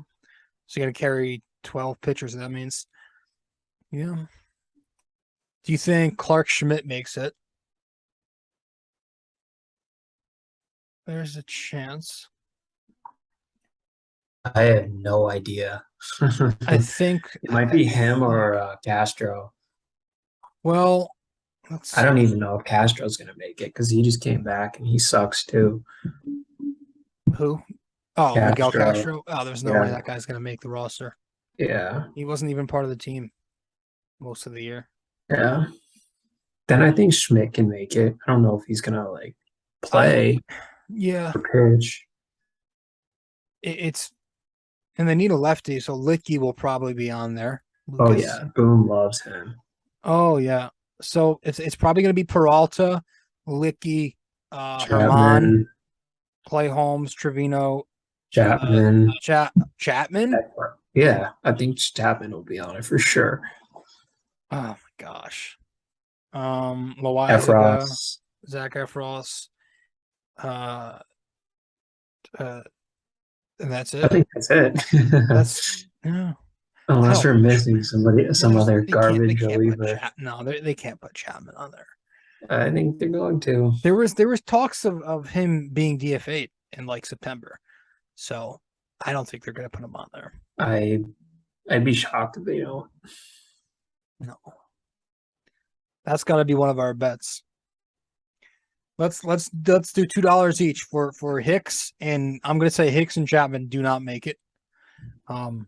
So you got to carry 12 pitchers. That means. Yeah. Do you think Clark Schmidt makes it? There's a chance. I have no idea. I think. It might be him or Castro. Well, let's I don't see. even know if Castro's going to make it because he just came back and he sucks too. Who? Oh, Miguel Castro. Castro. Oh, there's no way Yeah. that guy's going to make the roster. Yeah. He wasn't even part of the team most of the year. Yeah. Then I think Schmidt can make it. I don't know if he's going to like play Yeah, or pitch. it's and they need a lefty, so Litke will probably be on there. Oh, Lucas. yeah. Boone loves him. Oh yeah. So it's probably going to be Peralta, Litke, Herman, Chapman. Clay Holmes, Trevino, Chapman. Chapman. Yeah. I think Chapman will be on it for sure. Oh my gosh. Loizaga, Efros. Zach Efros, uh, and that's I it. think that's it. That's yeah. Unless Hell, we're missing somebody, some there's other they can't garbage put reliever. No, they can't put Chapman on there. I think they're going to. There was talks of him being DFA'd in like September, so I don't think they're gonna put him on there. I'd be shocked if they don't. No, that's got to be one of our bets. Let's do $2 each for Hicks, and I'm gonna say Hicks and Chapman do not make it.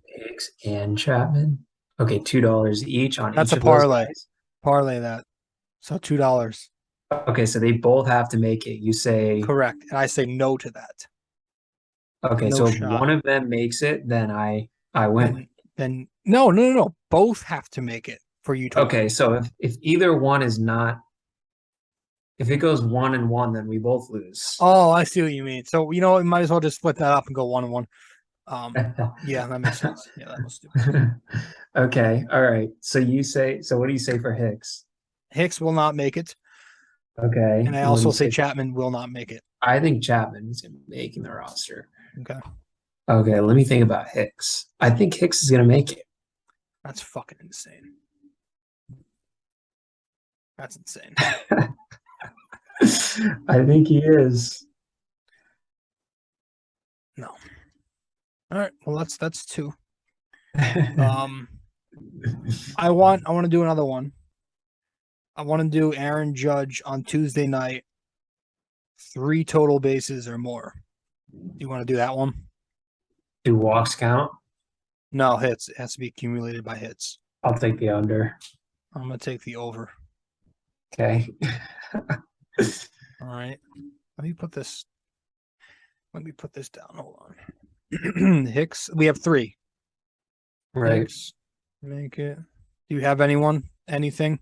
Hicks and Chapman. Okay, $2 each on That's each a of those parlay. guys. Parlay that. So $2. Okay, so they both have to make it. You say Correct. And I say no to that. Okay, No so if shot. one of them makes it, then I win. Then no. Both have to make it for you to win. Okay, so if either one is not, if it goes 1-1, then we both lose. Oh, I see what you mean. So you know what, we might as well just split that up and go 1-1. Yeah, that makes sense. Yeah, that was stupid. Okay, all right. So what do you say for Hicks? Hicks will not make it, Okay, and I and what do also you say say? Chapman will not make it. I think Chapman is making the roster. Okay, Okay, let me think about Hicks. I think Hicks is gonna make it. that's fucking insane. That's insane. I think he is. No. All right. Well, that's two. Um, I want to do another one. I want to do Aaron Judge on Tuesday night, 3 total bases or more. Do you want to do that one? Do walks count? No, hits. It has to be accumulated by hits. I'll take the under. I'm gonna take the over. Okay. All right. Let me put this. Let me put this down. Hold on. Hicks. We have 3. Right. Hicks. Make it. Do you have anyone? Anything?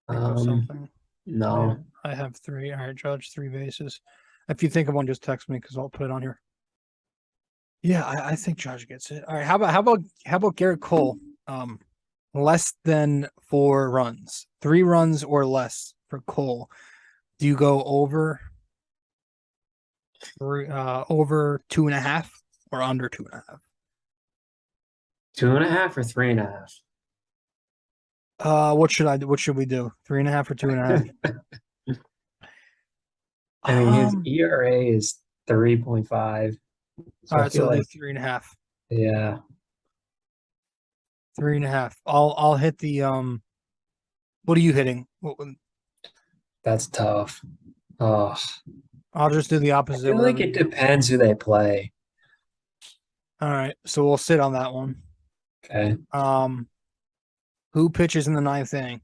Think of something. No. I have 3. All right, Judge, 3 bases. If you think of one, just text me because I'll put it on here. Yeah, I think Judge gets it. All right, how about Garrett Cole? Less than 4 runs, 3 runs or less for Cole. Do you go over 2.5 or under 2.5? 2.5 or 3.5? What should we do? 3.5 or 2.5? I mean, his ERA is 3.5. So All I right, feel so I'll do like, 3.5. yeah, 3.5. I'll hit the What are you hitting? that's tough. Oh, I'll just do the I opposite. feel like Whatever. it depends who they play. All right, so we'll sit on that one. Okay. Who pitches in the 9th inning?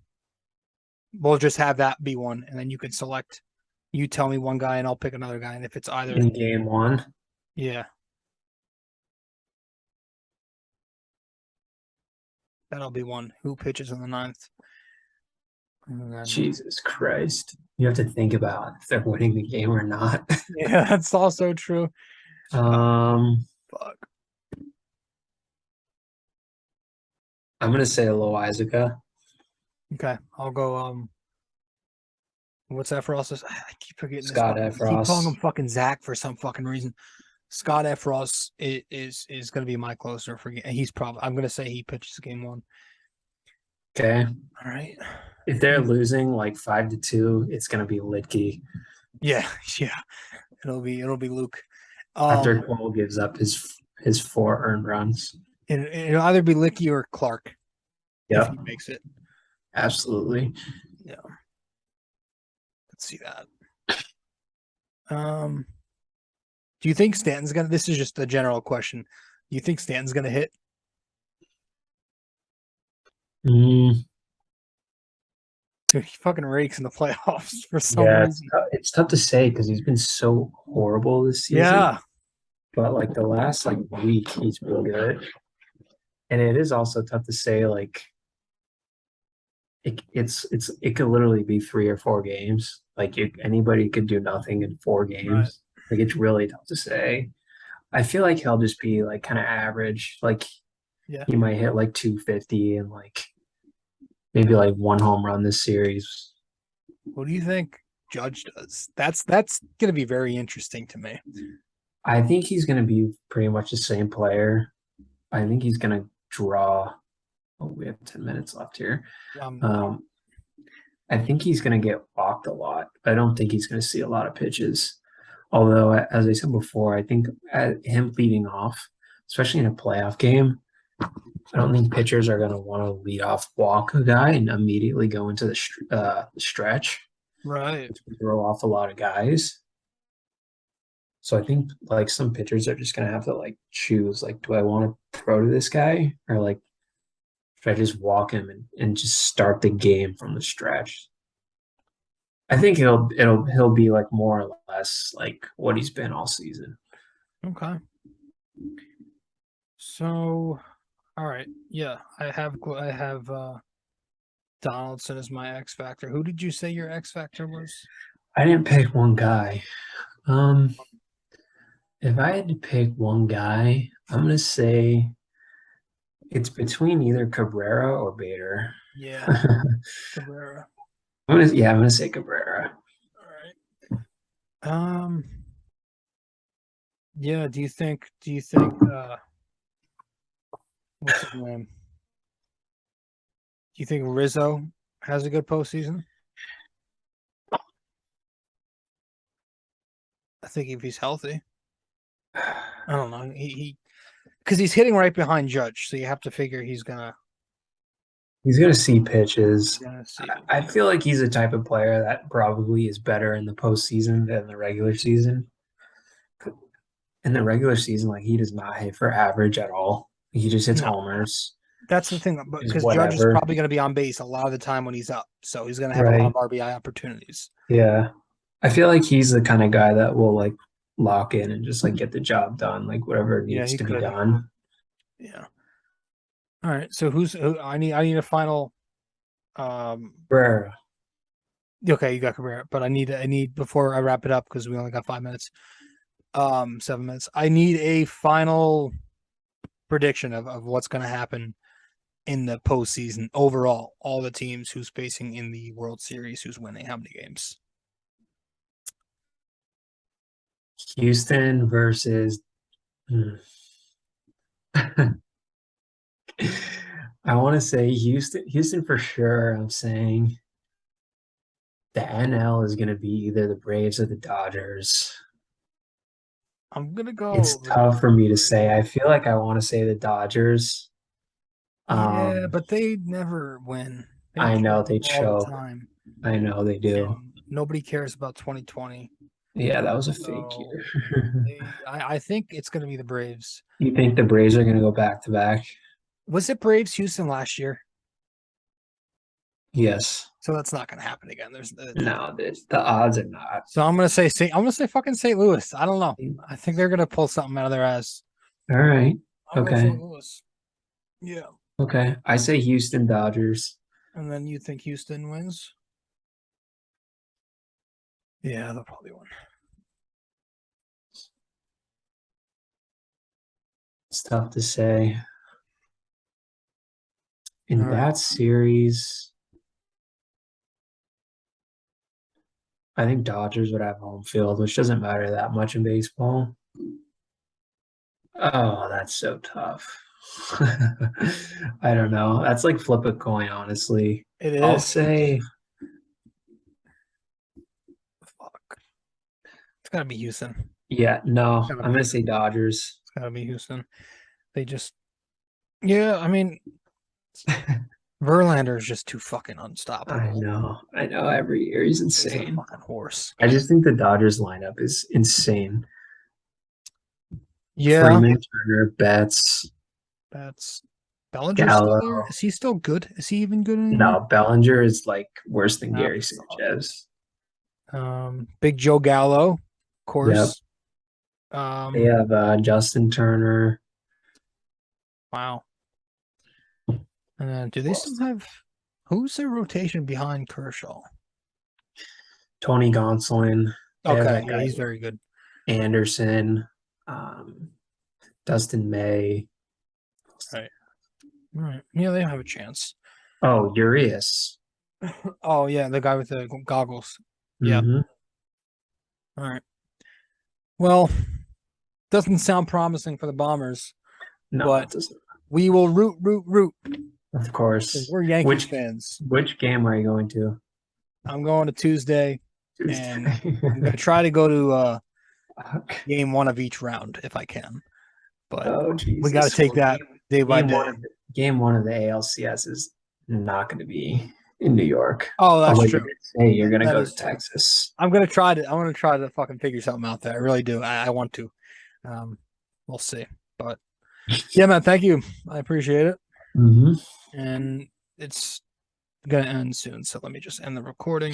We'll just have that be one, and then you can select. You tell me one guy, and I'll pick another guy. And if it's either, In game 1. yeah, that'll be one. Who pitches in the 9th? And then, Jesus Christ. You have to think about if they're winning the game or not. yeah, that's also true. Um, Fuck. I'm gonna say Loizaga. Okay, I'll go. What's that for us? I keep forgetting this. Scott I keep calling him Efros. fucking Zach for some fucking reason. Scott Efros is going to be my closer for. He's probably. I'm going to say he pitches game 1. Okay. All right. If they're losing like 5-2, it's gonna be Litke Yeah, yeah. It'll be Luke. after Cole gives up his 4 earned runs. It'll either be Licky or Clark if he Yep, makes it. absolutely. Yeah. Let's see that. Do you think Stanton's gonna? This is just a general question. Do you think Stanton's gonna hit? Mm, Dude, he fucking rakes in the playoffs for some yeah, reason. it's tough to say because he's been so horrible this season. Yeah. But like the last like week, he's been good. And it is also tough to say like it could literally be 3 or 4 games. Like anybody could do nothing in 4 games. Right. Like it's really tough to say. I feel like he'll just be like kind of average. Like Yeah. he might hit like 250 and like maybe like 1 home run this series. What do you think Judge does? That's gonna be very interesting to me. I think he's going to be pretty much the same player. I think he's going to draw. Oh, we have 10 minutes left here. I think he's going to get walked a lot. I don't think he's going to see a lot of pitches. Although, as I said before, I think him leading off, especially in a playoff game, I don't think pitchers are going to want to lead off walk a guy and immediately go into the stretch. Right. Throw off a lot of guys. So I think like some pitchers are just gonna have to like choose like, do I want to throw to this guy or like should I just walk him and just start the game from the stretch? I think he'll be like more or less like what he's been all season. Okay. So, all right. Yeah, I have Donaldson as my X factor. Who did you say your X factor was? I didn't pick one guy. Um, if I had to pick one guy, I'm gonna say it's between either Cabrera or Bader. Yeah, I'm Cabrera. I'm gonna say Cabrera. All right. Yeah, do you think what's his name? Do you think Rizzo has a good postseason? I think if he's healthy. I don't know. He because he's hitting right behind Judge, so you have to figure He's gonna see pitches. gonna see. I feel like he's the type of player that probably is better in the postseason than the regular season. In the regular season, like he does not hit for average at all. He just hits No, homers. that's the thing, but Is because Judge is whatever. probably going to be on base a lot of the time when he's up, so he's going to have a lot of Right. RBI opportunities. Yeah. I feel like he's the kind of guy that will like lock in and just like get the job done, like whatever Yeah, needs he to be could. done. Yeah. All right. So who I need a final. Um. Rare. Okay, you got Cabrera, but I need before I wrap it up because we only got 5 minutes. 7 minutes. I need a final prediction of what's going to happen in the postseason overall. All the teams who's facing in the World Series, who's winning how many games? Houston versus hmm. I want to say Houston for sure. I'm saying the NL is going to be either the Braves or the Dodgers. I'm gonna It's go tough for me to Braves. say. I feel like I want to say the Dodgers. Yeah, Um, but they never win. They I know choke they all the choke. time, I know they do. and nobody cares about 2020. Yeah, that was a fake So year. I think it's going to be the Braves. You think the Braves are going to go back to back? Was it Braves Houston last year? Yes. So that's not going to happen again. No, the odds are not. So I'm going to say fucking St. Louis. I don't know. I think they're going to pull something out of their ass. All right. I'll go Okay. St. Louis. Yeah. Okay. I say Houston Dodgers. And then you think Houston wins? Yeah, they'll probably win. It's tough to say. In All right. that series, I think Dodgers would have home field, which doesn't matter that much in baseball. Oh, that's so tough. I don't know. That's like flip a coin, honestly. It I'll is. say, Fuck. It's got to be Houston. yeah, no, Gotta I'm be gonna Houston. say Dodgers. It's got to be Houston. They just, yeah, I mean, Verlander is just too fucking unstoppable. I know. Every year he's He's a insane. fucking horse. I just think the Dodgers lineup is insane. Yeah, Freeman, Turner, Betts, that's Bellinger's still there. Gallo. Is he still good? Is he even good anymore? No, Bellinger is like worse than Nah, Gary fuck. Sanchez. Big Joe Gallo, of Yep. course. They have Justin Turner. Wow. And then do they still have who's their rotation behind Kershaw? Tony Gonsolin. They have Okay, that yeah, guy he's very good. Anderson, um, Dustin May. Right. All right. Yeah, they have a chance. Oh, Urias. Oh yeah, the guy with the goggles. Yeah. Mm-hmm. All right. Well, doesn't sound promising for the Bombers, No, but it doesn't. we will root. Of course. We're Yankees Which fans. which game are you going to? I'm going to Tuesday, and Tuesday. I'm going to try to go to Okay. game one of each round if I can. But Oh we got to Jesus. take Well, that day by game day. one of game one of the ALCS is not going to be in New York. Oh, that's Although you true. did say you're going to That go to is true. Texas. I'm gonna try to. I want to try to fucking figure something out there. I really do. I want to. We'll see. But yeah, man. Thank you. I appreciate it. Mm-hmm. And it's gonna end soon. So let me just end the recording.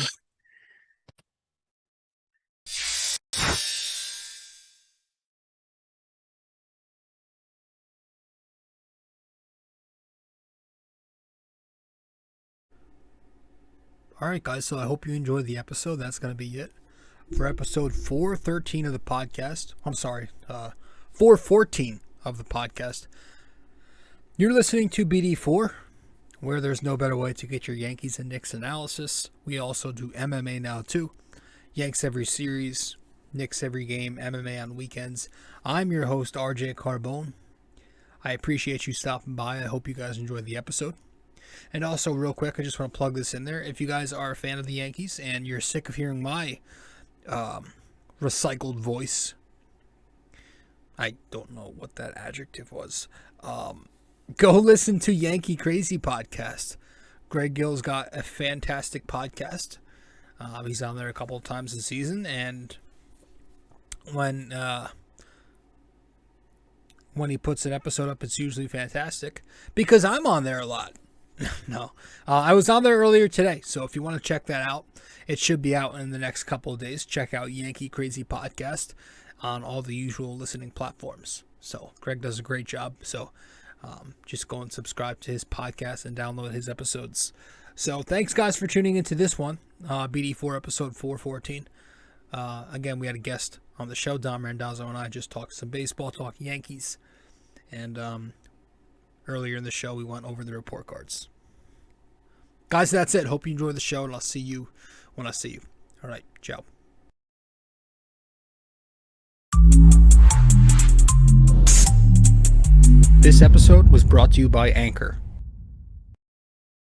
Alright guys, so I hope you enjoyed the episode. That's going to be it for episode 413 of the podcast. I'm sorry, 414 of the podcast. You're listening to BD4, where there's no better way to get your Yankees and Knicks analysis. We also do MMA now too. Yanks every series, Knicks every game, MMA on weekends. I'm your host, RJ Carbone. I appreciate you stopping by. I hope you guys enjoyed the episode. And also, real quick, I just want to plug this in there. If you guys are a fan of the Yankees and you're sick of hearing my recycled voice, I don't know what that adjective was. Go listen to Yankee Crazy Podcast. Greg Gill's got a fantastic podcast. He's on there a couple of times this season, and when he puts an episode up, it's usually fantastic because I'm on there a lot. No, I was on there earlier today, so if you want to check that out, it should be out in the next couple of days. Check out Yankee Crazy Podcast on all the usual listening platforms. So Greg does a great job, so just go and subscribe to his podcast and download his episodes. So thanks guys for tuning into this one, BD4 episode 414. Again, we had a guest on the show, Dom Randazzo, and I just talked some baseball, talked Yankees, and earlier in the show, we went over the report cards. Guys, that's it. Hope you enjoy the show, and I'll see you when I see you. All right, ciao. This episode was brought to you by Anchor.